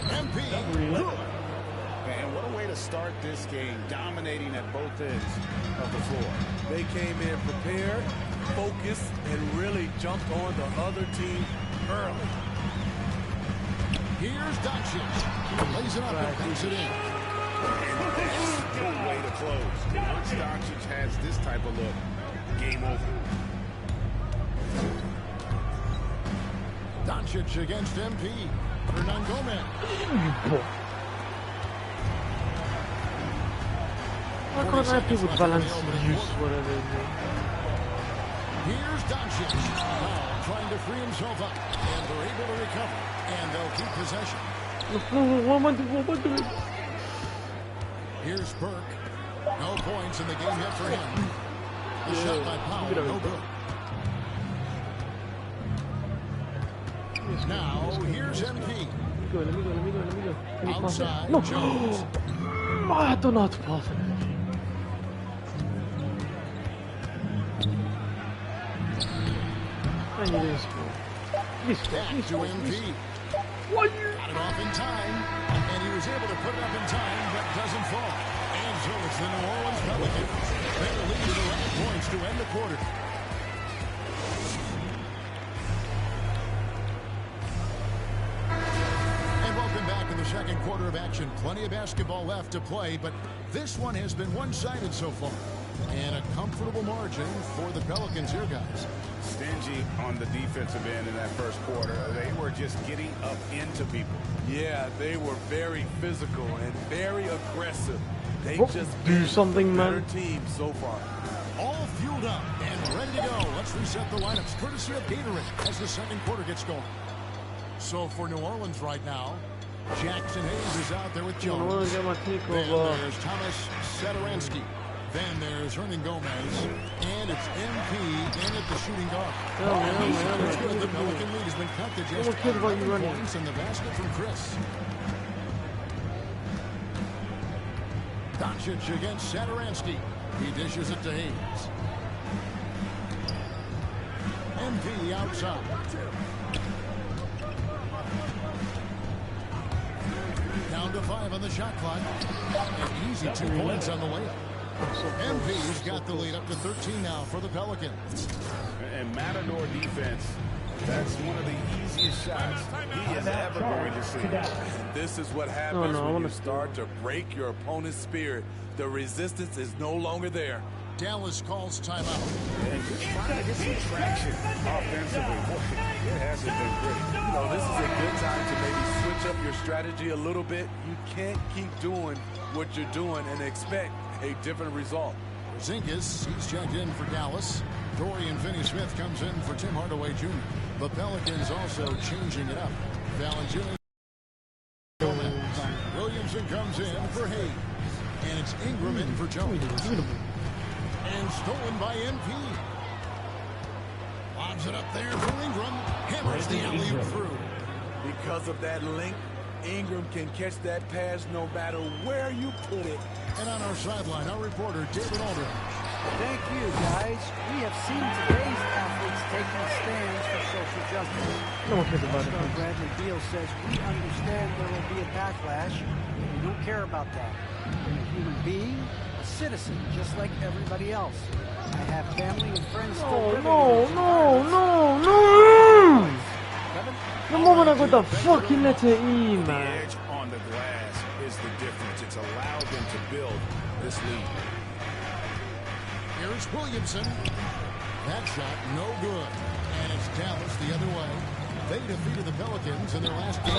MP. And what a way to start this game, dominating at both ends of the floor. They came in prepared, focused, and really jumped on the other team early. Here's Doncic. Lays it up and puts it in. And that's the way to close. Once Doncic has this type of look, game over. Doncic against MP. Hernan Gomez. Why can't I people balance use whatever it is? Here's Doncic. Now trying to free himself up. And they're able to recover. And they'll keep possession. What am I doing? Here's Burke. No points in the game yet for him. The shot by Powell, no good. Now, here's MP. Let me go. Outside, no. Jones. I don't know how to pass it. I need this ball. Back to MP. What? Got it off in time. And he was able to put it up in time, but doesn't fall. And so it's the New Orleans Pelicans. They lead to 11 points to end the quarter. And welcome back in the second quarter of action. Plenty of basketball left to play, but this one has been one-sided so far. And a comfortable margin for the Pelicans here, guys. Stingy on the defensive end in that first quarter. They were just getting up into people. Yeah, they were very physical and very aggressive. They just do something, better man. team so far. All fueled up and ready to go. Let's reset the lineups courtesy of Gatorade as the second quarter gets going. So for New Orleans right now, Jackson Hayes is out there with Jones. Then there's Thomas Satoransky. Then there's Hernan Gomez. And it's MP in at the shooting guard. That's good. The Pelican lead has been cut to just 11 points in the basket from Chris. Doncic against Satoransky. He dishes it to Hayes. MP outside. Down to 5 on the shot clock. An easy 2 points on the layup. MP's got the lead up to 13 now for the Pelicans. And Matador defense, that's one of the easiest shots he is ever going to see. This is what happens when you start to break your opponent's spirit. The resistance is no longer there. Dallas calls timeout. And just trying to get some traction offensively. Boy, it hasn't been pretty. You know, this is a good time to maybe switch up your strategy a little bit. You can't keep doing what you're doing and expect a different result. Zinkas, he's checked in for Dallas. Dorian Finney-Smith comes in for Tim Hardaway Jr. The Pelicans also changing it up. Valanciunas. Williamson comes in for Hayes. And it's Ingram in for Jones. And stolen by MP. Lobs it up there for Ingram. Hammers the alley-oop through. Because of that length, Ingram can catch that pass no matter where you put it. And on our sideline, our reporter, David Aldridge. Thank you, guys. We have seen today's athletes taking stands for social justice. No one cares about it. Bradley Beal says, we understand there will be a backlash. We don't care about that. You're a human being, a citizen, just like everybody else. I have family and friends still Oh, living no, in no, no, no! The moment I got the fucking letter E, The man. edge on the glass is the difference. It's allowed them to build this lead. Here's Williamson. That shot, no good. And it's Dallas the other way. They defeated the Pelicans in their last game.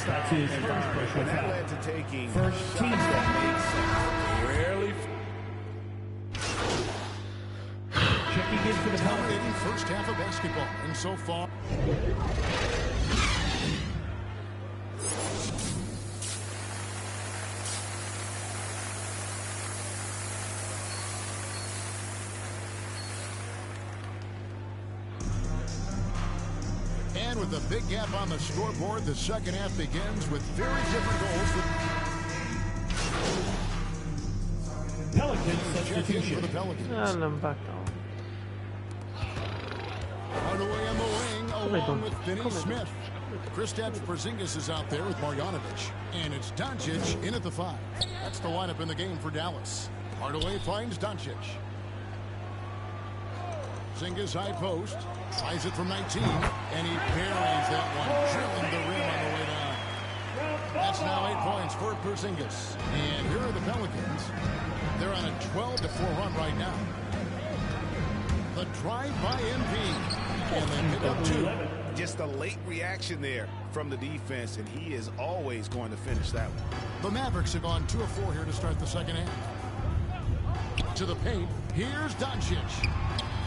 That's his first personal That foul. led to taking First team shots that made sense. Rarely. Checking in for the Dominating first half of basketball. And so far... And with a big gap on the scoreboard, the second half begins with very different goals. Pelicans Check in substitution. for the Pelicans. And I'm back down. Hardaway on the wing, along on. with Finney Come on. Smith. Kristaps Porzingis is out there with Marjanovic. And it's Doncic in at the 5. That's the lineup in the game for Dallas. Hardaway finds Doncic. Porzingis high post. Tries it from 19. And he buries that one, drilling the rim on the way down. That's now 8 points for Porzingis. And here are the Pelicans. They're on a 12-4 run right now. The drive by MP. And they pick up 2. Just a late reaction there from the defense, and he is always going to finish that one. The Mavericks have gone 2 of 4 here to start the second half. To the paint. Here's Doncic.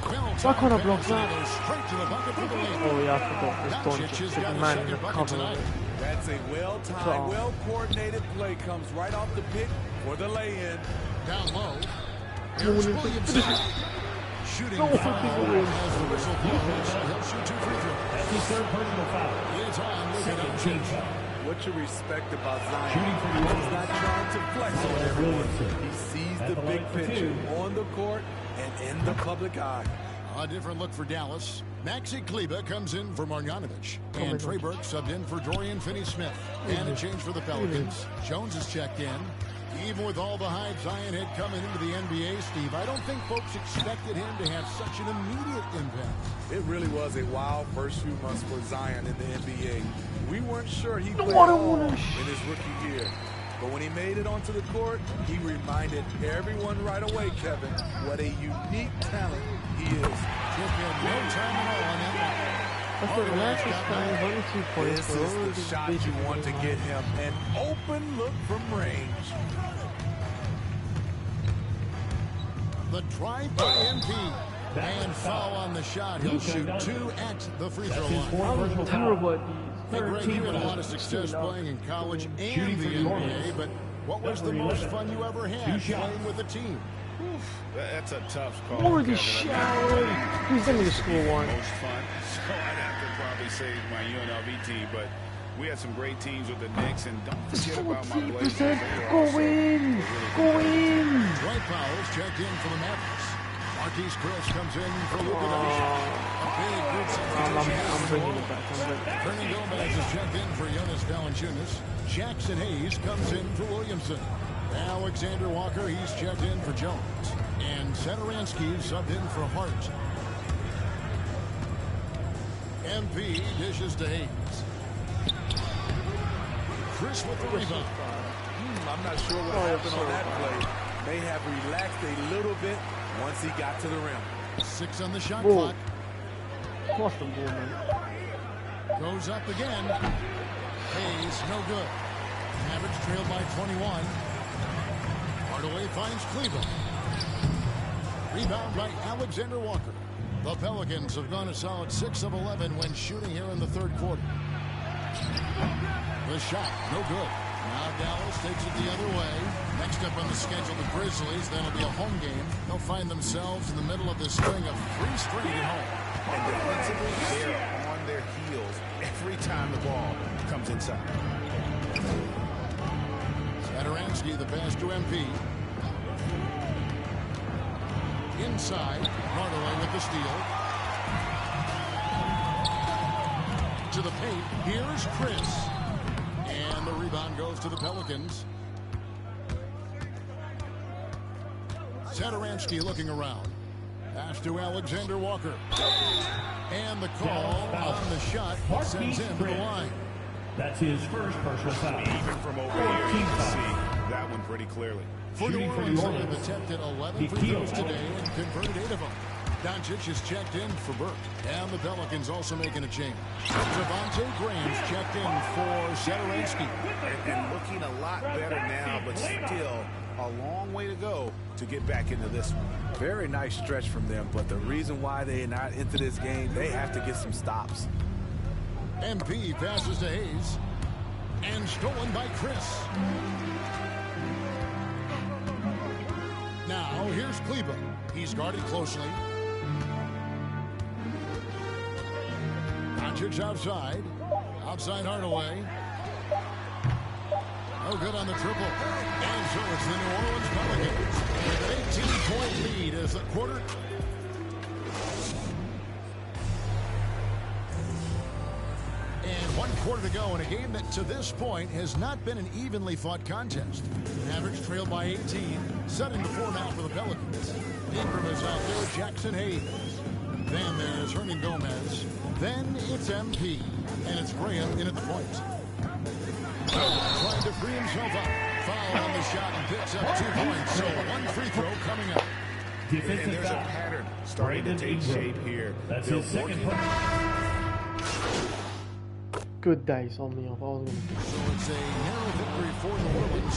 Why can't I block that? Straight to the bucket for the lead. Oh, yeah, I forgot. It's Doncic Doncic. has The got his man in the second bucket cover. tonight. That's a well-timed, well-coordinated play. Comes right off the pick for the lay-in. Down low. Here's Williamson. Shooting foul as the whistle blows. He'll shoot 2 free throws. That's his third personal foul. It's on Luka Second team Doncic. foul. What you respect about Zion, Shooting for the he's Wizards. not trying to flex on everyone. Williamson. He sees At the the big line for picture 2. on the court and in the public eye. A different look for Dallas. Maxi Kleber comes in for Marjanovic. And Trey Burke subbed in for Dorian Finney-Smith. And a change for the Pelicans. Jones is checked in. Even with all the hype Zion had coming into the NBA, Steve, I don't think folks expected him to have such an immediate impact. It really was a wild first few months for Zion in the NBA. We weren't sure he'd play I don't all wanna in his rookie year. But when he made it onto the court, he reminded everyone right away, Kevin, what a unique talent he is. Took him no time at all on that one. That's what Max is playing. Only 2 points. This bro. is the shot you want to get him. An open look from range. The drive by MP. And foul on the shot. He'll shoot 2 at the free throw line. I'm terrible at these. Hey, Greg, you had a lot of success playing in college and the NBA, but what was the most fun you ever had playing with a team? That's a tough call. Already Kevin. showered. Please let me to school one. Most fun. So I'd have to probably say my UNLV team, but we had some great teams with the Knicks, and don't forget about my Blazers. 40%. Go in. Go in. Dwight Powell's checked in for the Mavericks. Marquise Chris comes in for Luka Doncic. A big good substitution. I'm bringing it back. Fernan Gomez is checked in for Jonas Valanciunas. Jackson Hayes comes in for Williamson. Alexander Walker, he's checked in for Jones. And Satoransky subbed in for Hart. MP dishes to Hayes. Chris with the rebound. I'm not sure what happened on that play. May have relaxed a little bit once he got to the rim. 6 on the shot Whoa. clock. Cross the ball, man. Goes up again. Hayes, no good. Mavericks trailed by 21. Hardaway finds Cleveland. Rebound by Alexander Walker. The Pelicans have gone a solid 6 of 11 when shooting here in the third quarter. The shot, no good. Now Dallas takes it the other way. Next up on the schedule, the Grizzlies. Then it'll be a home game. They'll find themselves in the middle of this string of 3 straight at home. And defensively, they're on their heels every time the ball comes inside. Satoransky, the pass to MP. Inside, Hardaway with the steal. To the paint, here's Chris. And the rebound goes to the Pelicans. Satoransky looking around. Pass to Alexander Walker. And the call on the shot sends him to the line. That's his first personal foul. Even from over here, you can see that one pretty clearly. For New Orleans, they've attempted 11 free throws today and converted 8 of them. Doncic is checked in for Burke. And the Pelicans also making a change. Devontae Graham's checked in for Satoransky. And looking a lot better now, but still a long way to go to get back into this one. Very nice stretch from them, but the reason why they're not into this game, they have to get some stops. MP passes to Hayes. And stolen by Chris. Now, here's Kleba. He's guarded closely. Doncic outside. Outside Hardaway. No good on the triple. And so it's the New Orleans Pelicans with an 18-point lead as the quarter. And 1 quarter to go in a game that to this point has not been an evenly fought contest. Mavericks trailed by 18, setting the floor now for the Pelicans. Ingram is out there, Jackson Hayes. Then there's Hernan Gomez. Then it's MP. And it's Graham in at the point. Trying to free himself up. Foul on the shot and picks up 2 points. So 1 free throw coming up. And there's a pattern starting to take shape here. That's his second point. Good dice on me. I was gonna... So it's a narrow victory for New Orleans.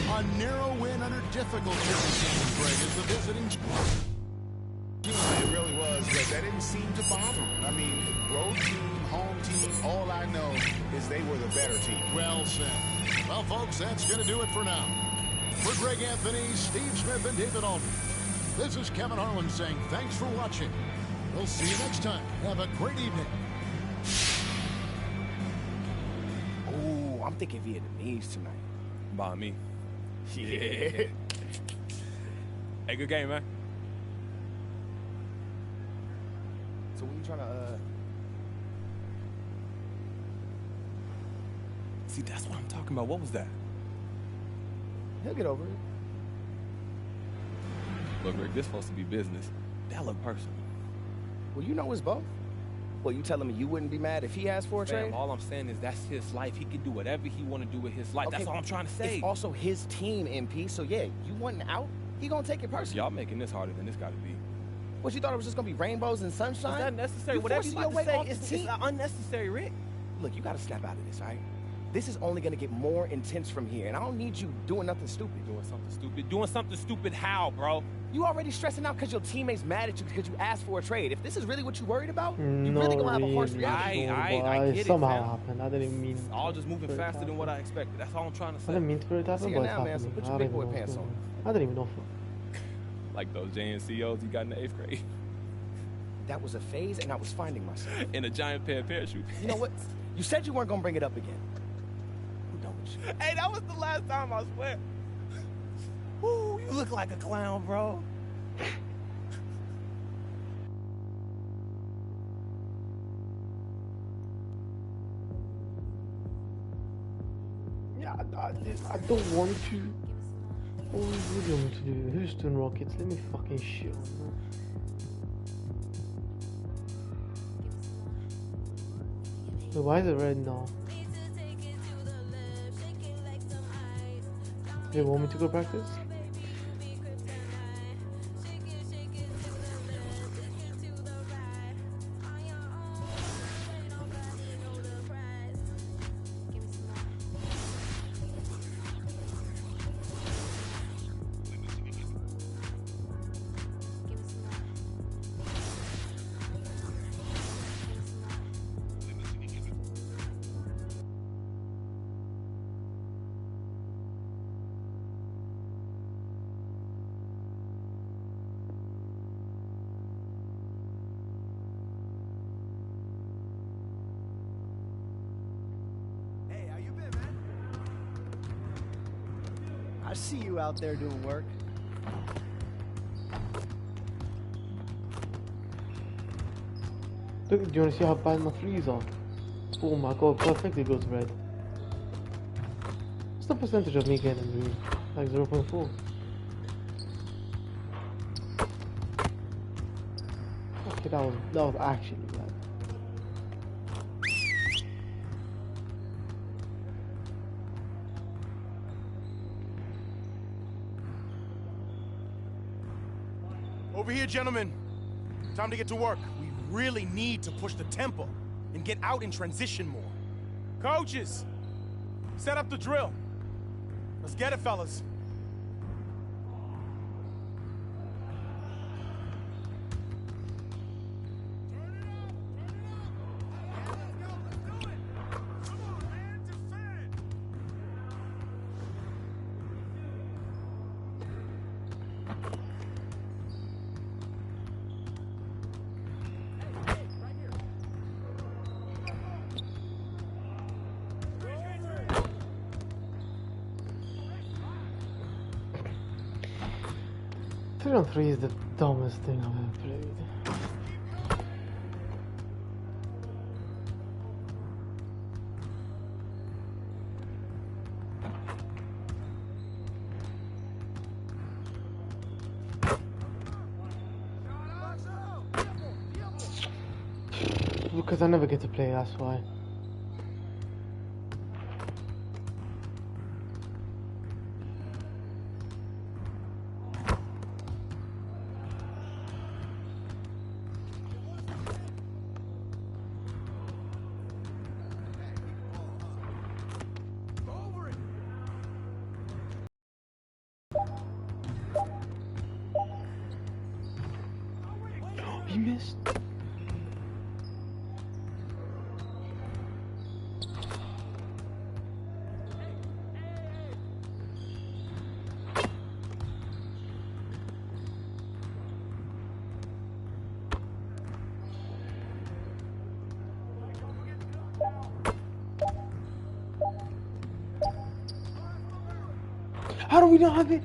A narrow win under difficult circumstances, Greg, as the visiting team. It really was, but that didn't seem to bother them. I mean, road team, home team, all I know is they were the better team. Well said. Well, folks, that's going to do it for now. For Greg Anthony, Steve Smith, and David Aldridge, this is Kevin Harlan saying thanks for watching. We'll see you next time. Have a great evening. Ooh, I'm thinking Vietnamese tonight. By me. Yeah. Hey, good game, man. So what are you trying to, See, that's what I'm talking about. What was that? He'll get over it. Look, Rick, this supposed to be business. That look personal. Well, you know it's both. Well, you telling me you wouldn't be mad if he asked for a trade? All I'm saying is that's his life. He can do whatever he want to do with his life. Okay, That's all I'm trying to say. It's also his team, MP. So, yeah, you wanting out, he gonna take it personally. Y'all making this harder than this got to be. What, you thought it was just gonna be rainbows and sunshine? Is that necessary? You Whatever you forcing about your to way say off is the team. unnecessary, Rick. Look, you gotta snap out of this, all right? This is only gonna get more intense from here, and I don't need you doing nothing stupid. Doing something stupid? Doing something stupid how, bro? You already stressing out because your teammate's mad at you because you asked for a trade. If this is really what you worried about, you No, really gonna have a harsh really, reaction. I get it, somehow fam. happened. I didn't mean. It's all just moving for it faster to than what I expected. That's all I'm trying to I say. didn't mean for it to happen, See but you it's now, man, so happening. put I your don't big even boy know what's pants going on. I didn't even know. Like those JNCOs you got in the 8th grade. That was a phase, and I was finding myself. In a giant pair of parachutes. You know what? You said you weren't gonna bring it up again. I'm done with you. Hey, that was the last time, I swear. Ooh, you look like a clown, bro. Yeah, I don't want to. What do you want me to do? Houston Rockets, let me fucking shit on them. So why is it red now? They want me to go practice? I see you out there doing work. Look, do you want to see how bad my threes are? Oh my god, perfectly goes red. What's the percentage of me getting green? Like 0.4. Okay, that was actually bad. Over here, gentlemen. Time to get to work. We really need to push the tempo and get out in transition more. Coaches, set up the drill. Let's get it, fellas. Three on three is the dumbest thing I've ever played. Because I never get to play, that's why. He missed. How do we not have it?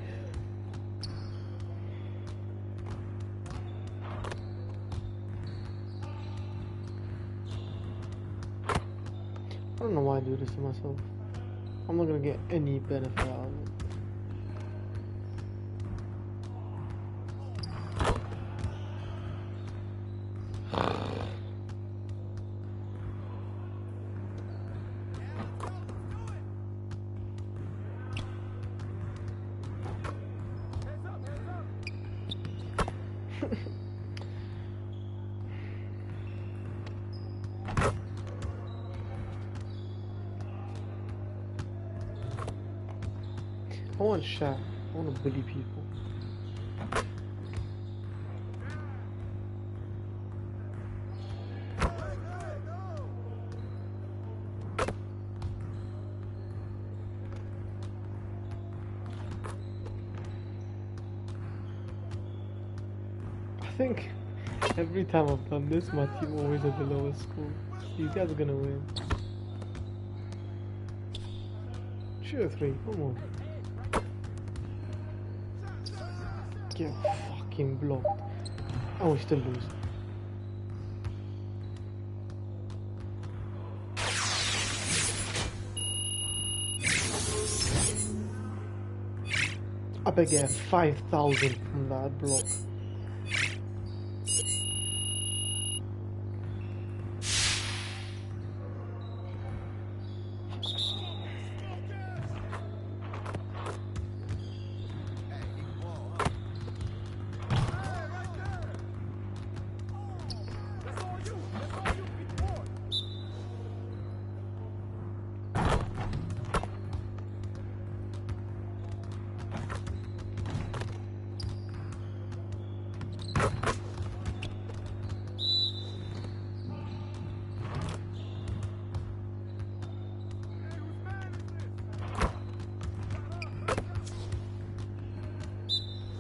I don't know why I do this to myself. I'm not gonna get any benefit out of it. I want Shaq. I want to bully people. I think every time I've done this, my team always has the lowest score. These guys are gonna win. 2 or 3, come on. Get fucking blocked. Oh, we still lose. I bet get 5,000 from that block.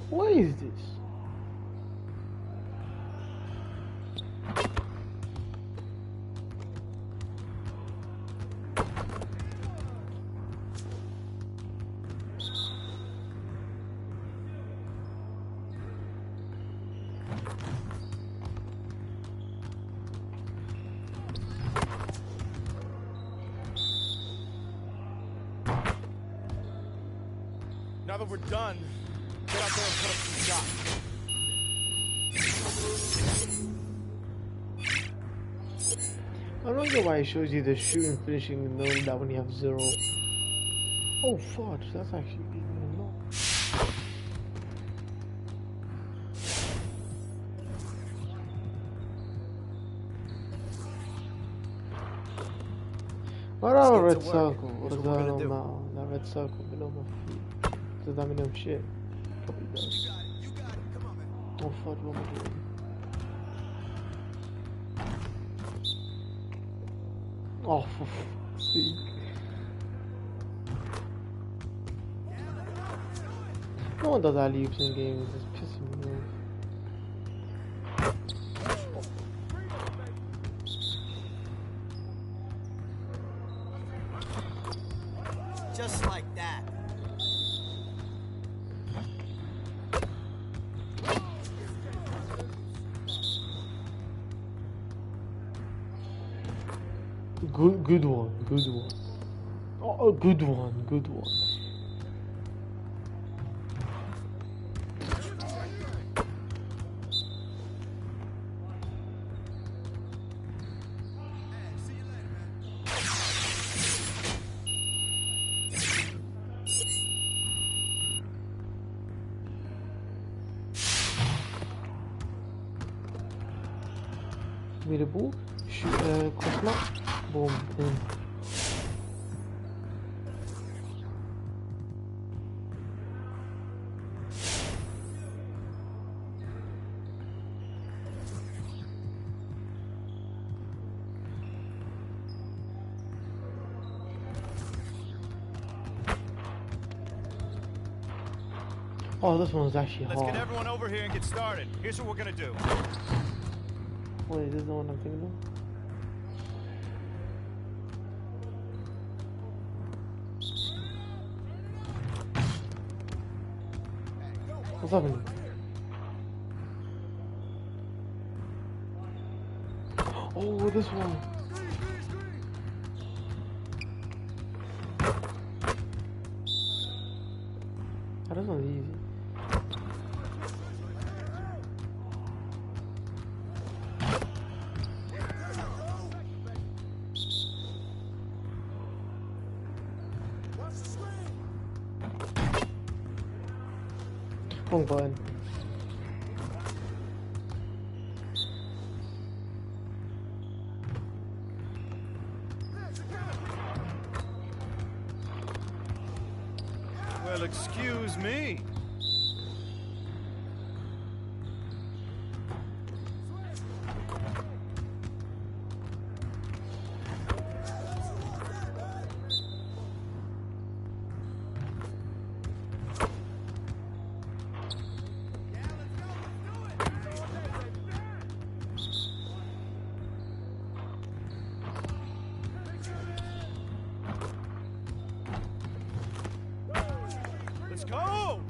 What is this? Now that we're done, get out there and put up some shots. don't know why it shows you the shooting, finishing, and knowing that when you have 0. Oh, fudge, that's actually even a lot. What about a red circle? What does that know now? That red circle below my feet. Does that mean I'm shit? Probably does. Oh, fudge, what am I doing? Oh, for fuck's sake. No one does alley-oops in games, it's pissing me off. Just like that. Good one, good one. Oh, good one, good one. Give me the ball. Shoot, cross mark. Boom, boom. Oh, this one's actually hard. Let's get everyone over here and get started. Here's what we're gonna do. Wait, this is the one I'm thinking of? What's happening? Oh, this one. Oh, this one's easy. Wrong button. Well, excuse me. Let's go!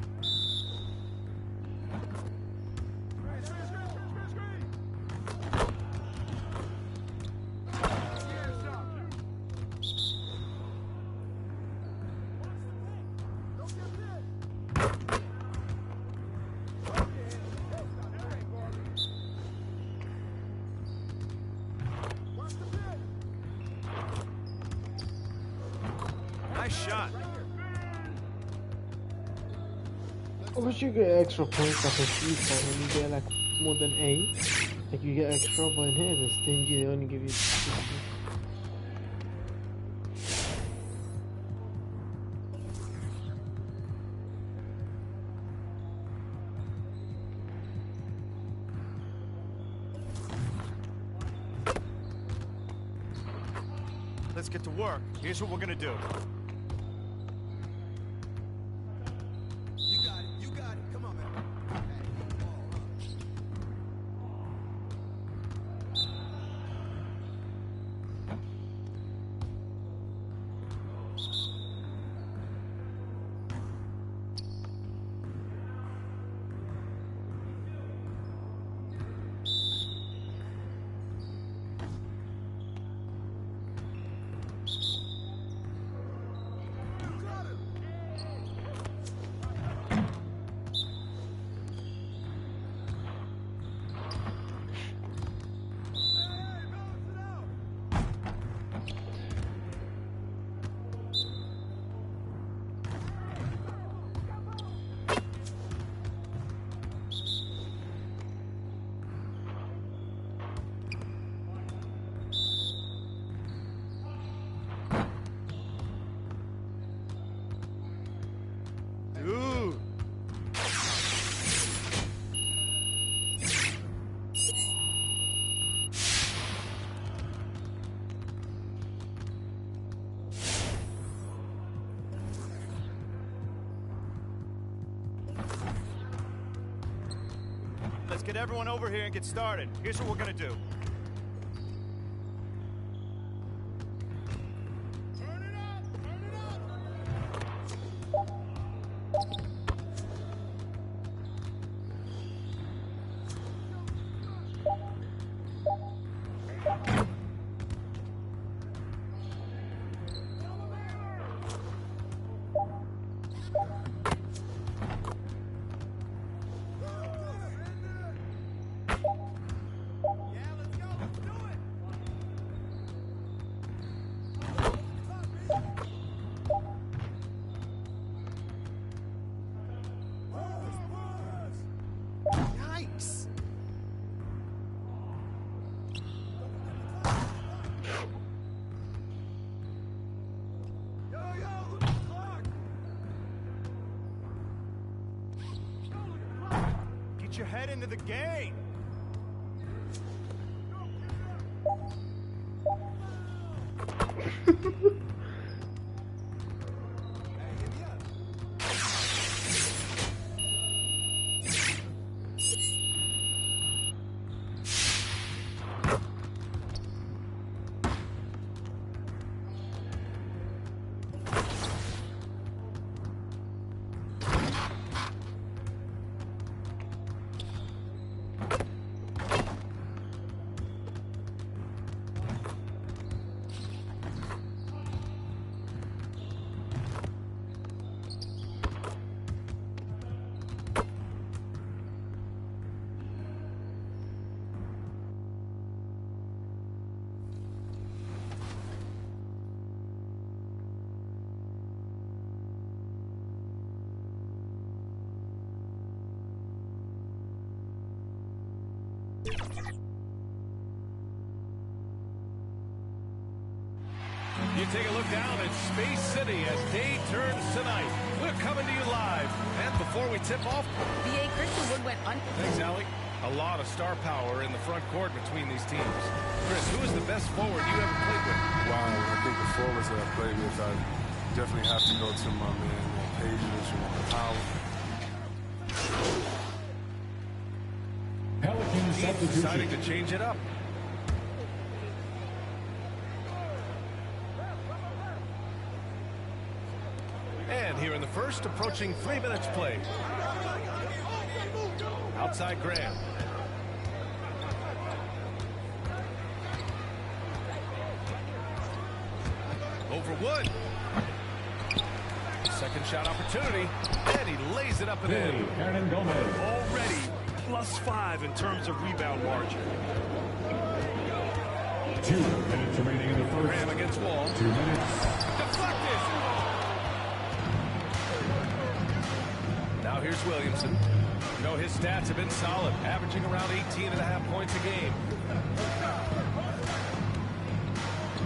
Nice shot. I wish you get extra points like a FIFA when you get like more than 8. Like you get extra, but in here they're stingy, they only give you 60. Let's get to work. Here's what we're gonna do. let's get everyone over here and get started. Here's what we're gonna do. Your head into the game. You take a look down at Space City as day turns tonight. We're coming to you live. And before we tip off... V.A. Christian Wood went Thanks, Allie. A lot of star power in the front court between these teams. Chris, who is the best forward you ever played with? Wow, I think the forwards that I played with, I definitely have to go to my man, Pages and Howard. He's deciding to change it up. And here in the first, approaching 3 minutes played. Outside Graham. Over Wood. Second shot opportunity. And he lays it up and in. Hernan Gomez. Already +5 in terms of rebound margin. 2 minutes remaining in the first. Graham against Wall. 2 minutes. Deflected. Now here's Williamson. You know, his stats have been solid, averaging around 18.5 points a game.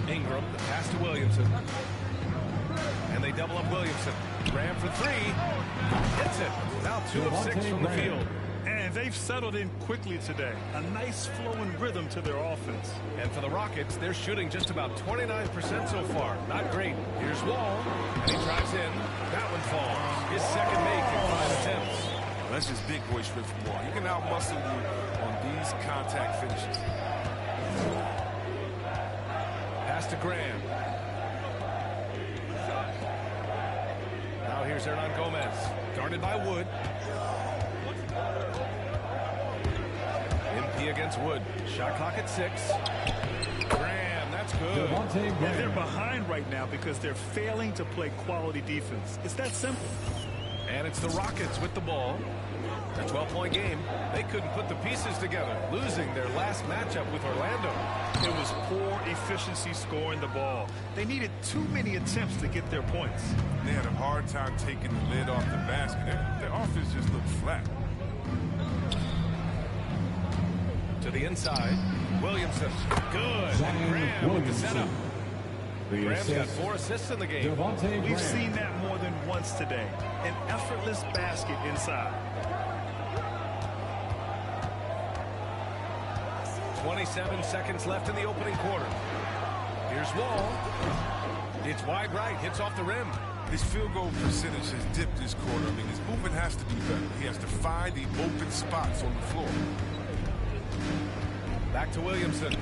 Ingram, the pass to Williamson. And they double up Williamson. Graham for 3. Hits it. Now 2 of 6 from the field. And they've settled in quickly today. A nice flowing rhythm to their offense. And for the Rockets, they're shooting just about 29% so far. Not great. Here's Wall. And he drives in. That one falls. His second make in 5 attempts. That's just big boy strip from Wall. He can out-muscle you on these contact finishes. Pass to Graham. Now here's Hernan Gomez. Guarded by Wood. MP against Wood. Shot clock at 6. Graham, that's good. Well, they're behind right now because they're failing to play quality defense. It's that simple. And it's the Rockets with the ball. A 12-point game. They couldn't put the pieces together, losing their last matchup with Orlando. It was poor efficiency scoring the ball. They needed too many attempts to get their points. They had a hard time taking the lid off the basket. Their offense just looked flat. To the inside. Williamson. Good. And Graham with the setup. Graham's got 4 assists in the game. We've seen that more than once today. An effortless basket inside. 27 seconds left in the opening quarter. Here's Wall. It's wide right. Hits off the rim. His field goal percentage has dipped this quarter. I mean, his movement has to be better. He has to find the open spots on the floor. Back to Williamson.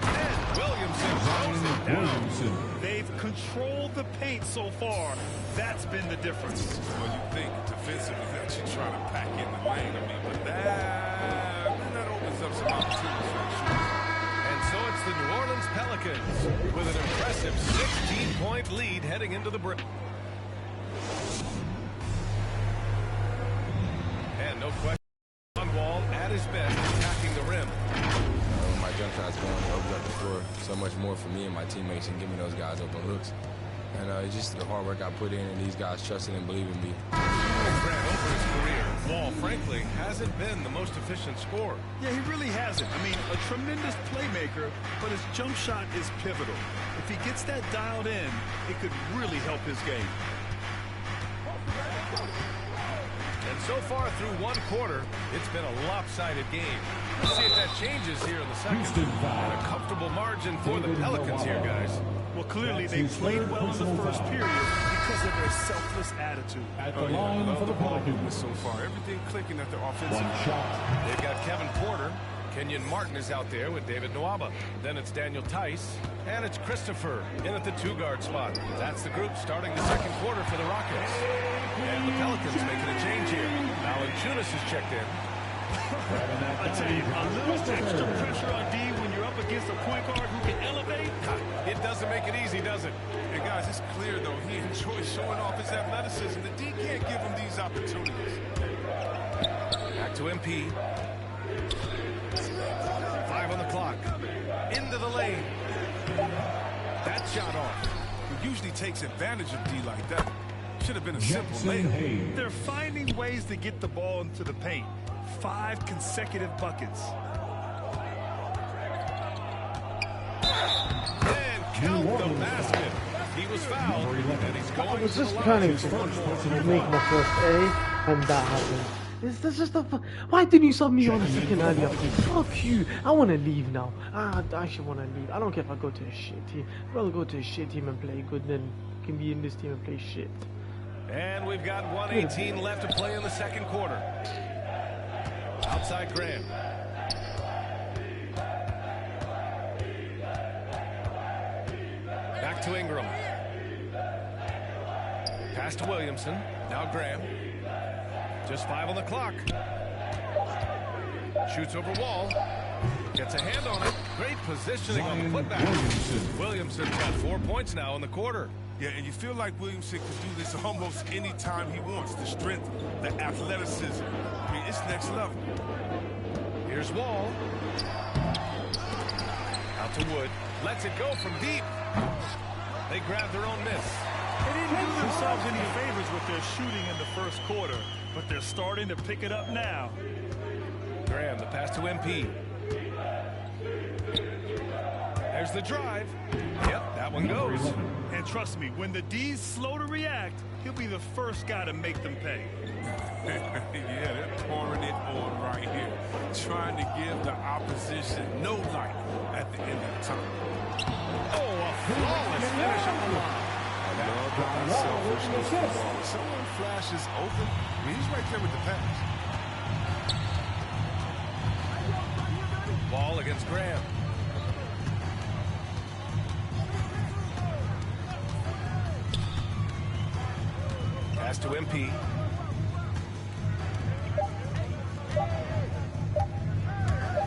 And Williamson throws it down. They've controlled the paint so far. That's been the difference. Well, you think defensively that you're trying to pack in the lane. I mean, but that opens up some opportunities for the shooter. And so it's the New Orleans Pelicans with an impressive 16-point lead heading into the break. And no question, on Wall at his best attacking the rim. When my jump shot's going, it opens up the floor so much more for me and my teammates and give me those guys open looks. And it's just the hard work I put in, and these guys trusting and believing in me. Grant, over his career, Wall, frankly, hasn't been the most efficient scorer. Yeah, he really hasn't. I mean, a tremendous playmaker, but his jump shot is pivotal. If he gets that dialed in, it could really help his game. And so far through one quarter, it's been a lopsided game. Let's see if that changes here in the second. And a comfortable margin for the Pelicans here, guys. Well, clearly they played well in the first period because of their selfless attitude. At the line for the Pelicans so far, everything clicking at the offensive. One shot. They've got Kevin Porter. Kenyon Martin is out there with David Nwaba. Then it's Daniel Tice. And it's Christopher in at the two-guard spot. That's the group starting the second quarter for the Rockets. And the Pelicans making a change here. Valanciunas is checked in. I tell you, a little extra pressure on D when you're up against a point guard who can elevate. It doesn't make it easy, does it? And guys, it's clear, though, he enjoys showing off his athleticism. The D can't give him these opportunities. Back to MP. 5 on the clock. Into the lane. That shot off. He usually takes advantage of D like that. Should have been a simple layup. They're finding ways to get the ball into the paint. 5 consecutive buckets. And count the basket. He was fouled, and he's going I was just planning to make my first A, and that happened. This just a. Why didn't you sub me on a second earlier? Fuck you. I want to leave now. I actually want to leave. I don't care if I go to a shit team. I'd rather go to a shit team and play good than can be in this team and play shit. And we've got 1:18 left to play in the second quarter. Outside Graham. Back to Ingram. Pass to Williamson. Now Graham. Just 5 on the clock. Shoots over Wall. Gets a hand on it. Great positioning on the putback. Williamson's got 4 points now in the quarter. Yeah, and you feel like Williamson can do this almost any time he wants. The strength, the athleticism. I mean, it's next level. Here's Wall. Out to Wood. Lets it go from deep. They grab their own miss. They didn't do themselves any favors with their shooting in the first quarter, but they're starting to pick it up now. Graham, the pass to MP. There's the drive. Yep, that one goes. And trust me, when the D's slow to react, he'll be the first guy to make them pay. Yeah, they're pouring it on right here. Trying to give the opposition no light at the end of the time. Oh, a flawless finish on the line. I love the unselfishness of the ball. When someone flashes open, I mean, he's right there with the pass. Ball against Graham. Pass to MP.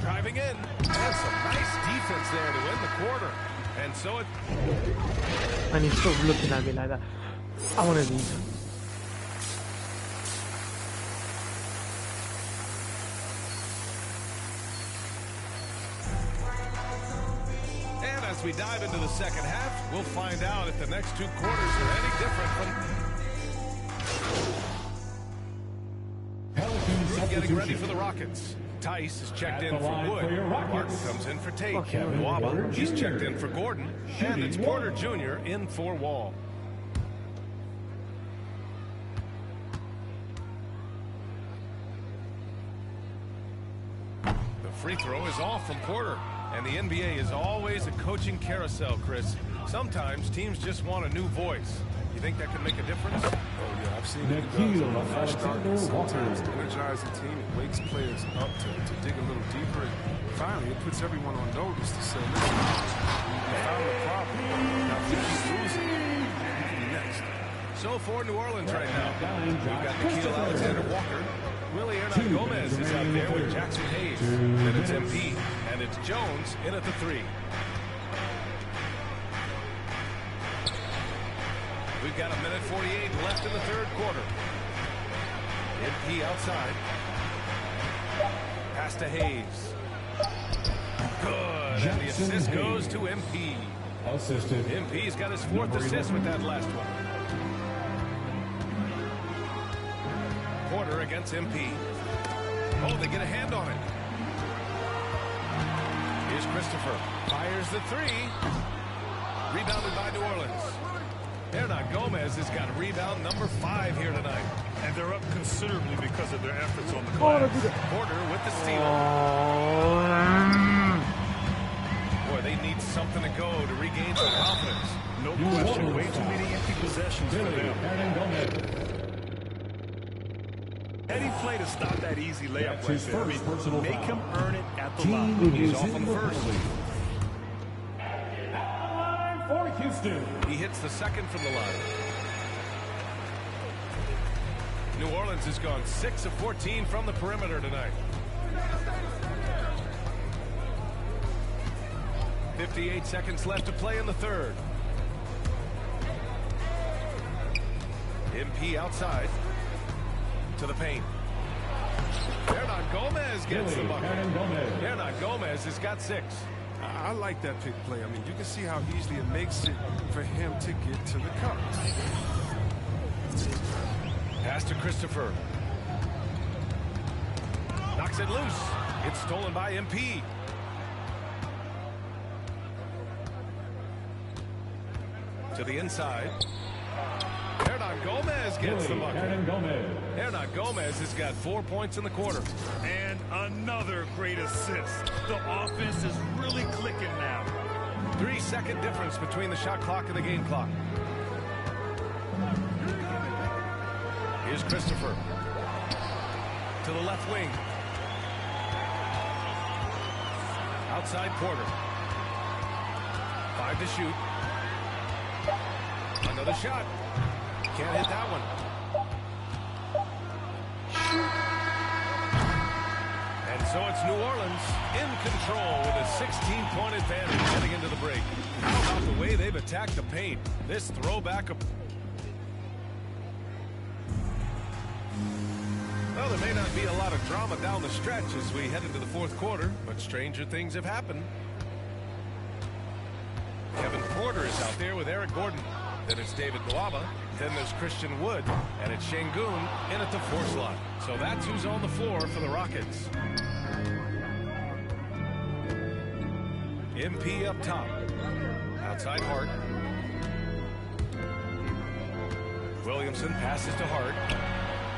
Driving in. And some nice defense there to end the quarter. And so it... And he's still looking at me like that. I want to leave. And as we dive into the second half, we'll find out if the next 2 quarters are any different from... Getting ready for the Rockets. Tice is checked in for Wood. Martin comes in for Tate. Nwaba, he's checked in for Gordon. And it's Porter Jr. in for Wall. The free throw is off from Porter. And the NBA is always a coaching carousel, Chris. Sometimes teams just want a new voice. You think that can make a difference? Oh, yeah, I've seen it. Fresh start. Sometimes to energize the team, it wakes players up to dig a little deeper. And finally, it puts everyone on notice to say, listen, we found the problem. Now, if we keep losing, we can be next. So for New Orleans right now, we've got Nickeil Alexander-Walker. Willie Hernangomez is out there with Jackson Hayes. Then it's MP, and it's Jones in at the 3. We've got 1:48 left in the third quarter. MP outside. Pass to Hayes. Good, and the assist goes to MP. Assisted. MP's got his 4th assist with that last one. Porter against MP. Oh, they get a hand on it. Here's Christopher. Fires the 3. Rebounded by New Orleans. Hernangomez has got rebound number 5 here tonight. And they're up considerably because of their efforts on the glass. Porter with the steal. Boy, they need something to go to regain some confidence. No question. Way too many empty possessions for them. Eddie Flay to stop that easy layup right there. I mean, make him earn it at the line. He's off on the first. For Houston. He hits the second from the line. New Orleans has gone 6 of 14 from the perimeter tonight. 58 seconds left to play in the third. MP outside to the paint. Hernangomez gets the bucket. Hernangomez has got 6. I like that pick play. I mean, you can see how easily it makes it for him to get to the cup. Pass to Christopher. Knocks it loose. It's stolen by MP. To the inside. Hernangomez gets the bucket. Hernangomez has got 4 points in the quarter. And another great assist. The offense is really clicking now. 3-second difference between the shot clock and the game clock. Here's Christopher. To the left wing. Outside Porter. 5 to shoot. Another shot. Can't hit that one. And so it's New Orleans in control with a 16-point advantage heading into the break. How about the way they've attacked the paint? This throwback. Well, there may not be a lot of drama down the stretch as we head into the fourth quarter, but stranger things have happened. Kevin Porter is out there with Eric Gordon. Then it's David Nwaba. Then there's Christian Wood. And it's Şengün in at the 4 slot. So that's who's on the floor for the Rockets. MP up top. Outside Hart. Williamson passes to Hart.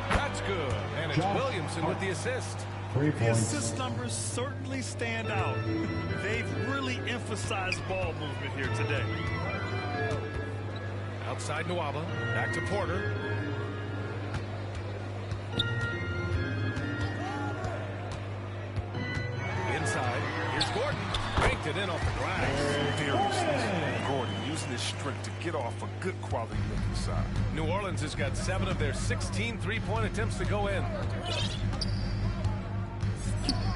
That's good. And it's Williamson with the assist. The assist numbers certainly stand out. They've really emphasized ball movement here today. Outside Nwaba. Back to Porter. Inside. Here's Gordon. Banked it in off the glass. Gordon using his strength to get off a good quality looking shot. New Orleans has got 7 of their 16 three-point attempts to go in.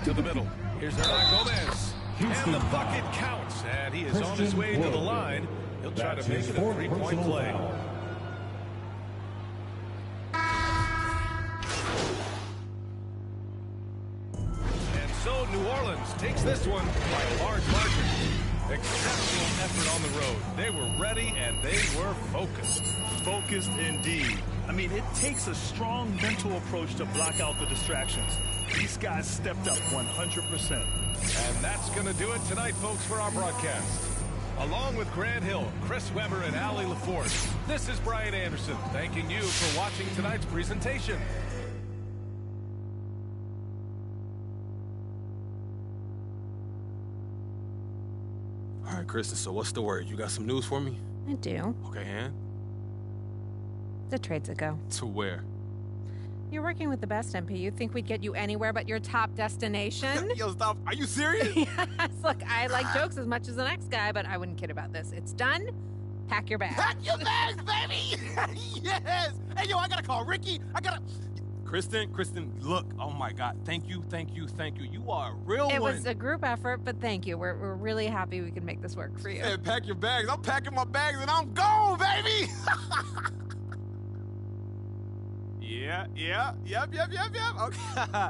To the middle. Here's Hernangomez. And the bucket counts. And he is on his way to the line. He'll try to make it a 3-point play. And so New Orleans takes this one by a large margin. Exceptional effort on the road. They were ready and they were focused. Focused indeed. I mean, it takes a strong mental approach to block out the distractions. These guys stepped up 100%. And that's going to do it tonight, folks, for our broadcast. Along with Grant Hill, Chris Webber, and Allie LaForce, this is Brian Anderson, thanking you for watching tonight's presentation. All right, Kristen, so what's the word? You got some news for me? I do. Okay, and? The trade's a go. To where? You're working with the best, MP. You'd think we'd get you anywhere but your top destination. Yo, stop. Are you serious? Yes. Look, I like jokes as much as the next guy, but I wouldn't kid about this. It's done. Pack your bags. Pack your bags, baby! Yes! Hey, yo, I gotta call Ricky. Kristen, look. Oh, my God. Thank you. You are a real one. It was a group effort, but thank you. We're really happy we can make this work for you. Hey, pack your bags. I'm packing my bags and I'm gone, baby! Yep. Okay.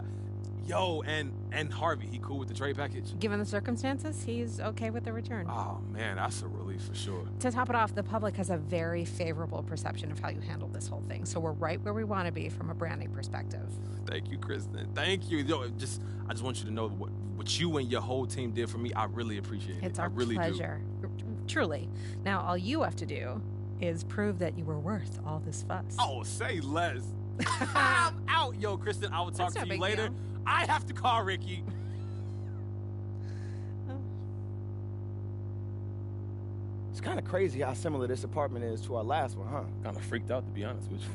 Yo, and Harvey, he cool with the trade package? Given the circumstances, he's okay with the return. Oh, man, that's a relief for sure. To top it off, the public has a very favorable perception of how you handled this whole thing, so we're right where we want to be from a branding perspective. Thank you, Kristen. Thank you. Yo, I just want you to know what you and your whole team did for me. I really appreciate it. It's our really pleasure. Truly. Now, all you have to do is prove that you were worth all this fuss. Oh, say less. I'm out. Yo, Kristen, I will talk to you later. Deal. I have to call Ricky. It's kind of crazy how similar this apartment is to our last one, huh? Kind of freaked out, to be honest with you.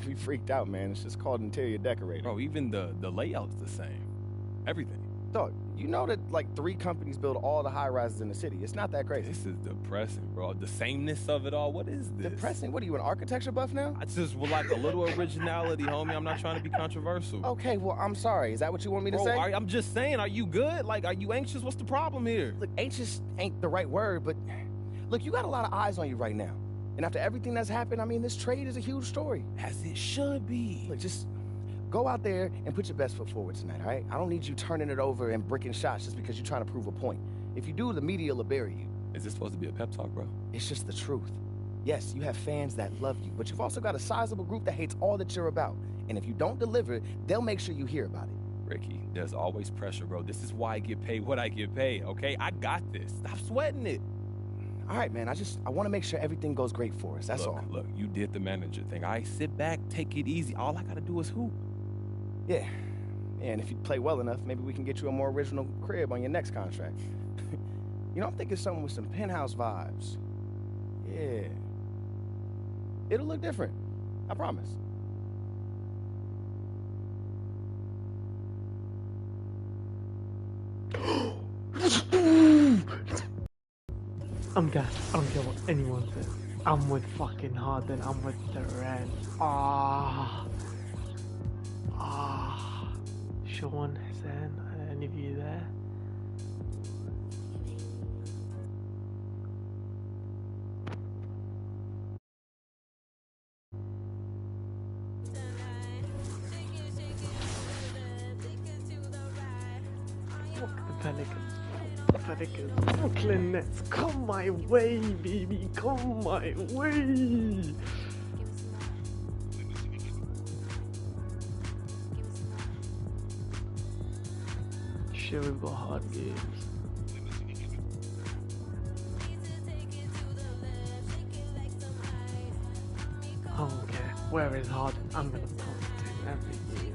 We freaked out, man. It's just called interior decorating. Bro, even the layout's the same. Everything. Dog, you know that like 3 companies build all the high-rises in the city. It's not that crazy. This is depressing, bro. The sameness of it all. What is this? Depressing? What are you, an architecture buff now? I just would like a little originality, homie. I'm not trying to be controversial. Okay, well, I'm sorry. Is that what you want me to say? I'm just saying, are you good? Like, are you anxious? What's the problem here? Look, anxious ain't the right word, but look, you got a lot of eyes on you right now. And after everything that's happened, I mean, this trade is a huge story. As it should be. Look, just go out there and put your best foot forward tonight, all right? I don't need you turning it over and bricking shots just because you're trying to prove a point. If you do, the media will bury you. Is this supposed to be a pep talk, bro? It's just the truth. Yes, you have fans that love you, but you've also got a sizable group that hates all that you're about. And if you don't deliver, they'll make sure you hear about it. Ricky, there's always pressure, bro. This is why I get paid what I get paid, okay? I got this. Stop sweating it. All right, man, I want to make sure everything goes great for us, that's all. Look, you did the manager thing. I sit back, take it easy. All I got to do is hoop. Yeah, and if you play well enough, maybe we can get you a more original crib on your next contract. You know, I'm thinking something with some penthouse vibes. Yeah. It'll look different. I promise. I'm gassed. I don't care what anyone says. I'm with fucking Harden. I'm with Durant. Sean, Hassan, any of you there? Fuck the Pelicans. The Pelicans. Brooklyn Nets. Come my way, baby. Come my way. Sure, we've got hard games. I don't care. Where is Harden? I'm gonna put him every game.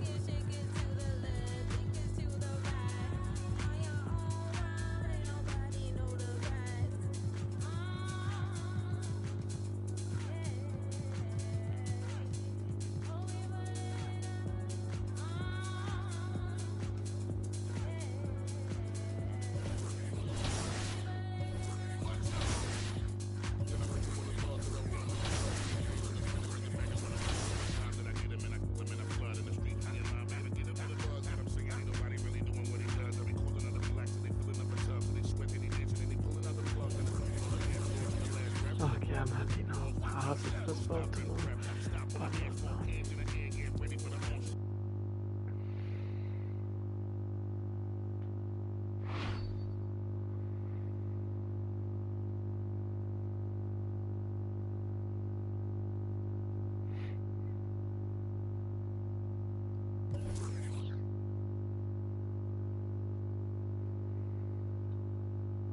Okay, I'm happy now. I have to first Baltimore.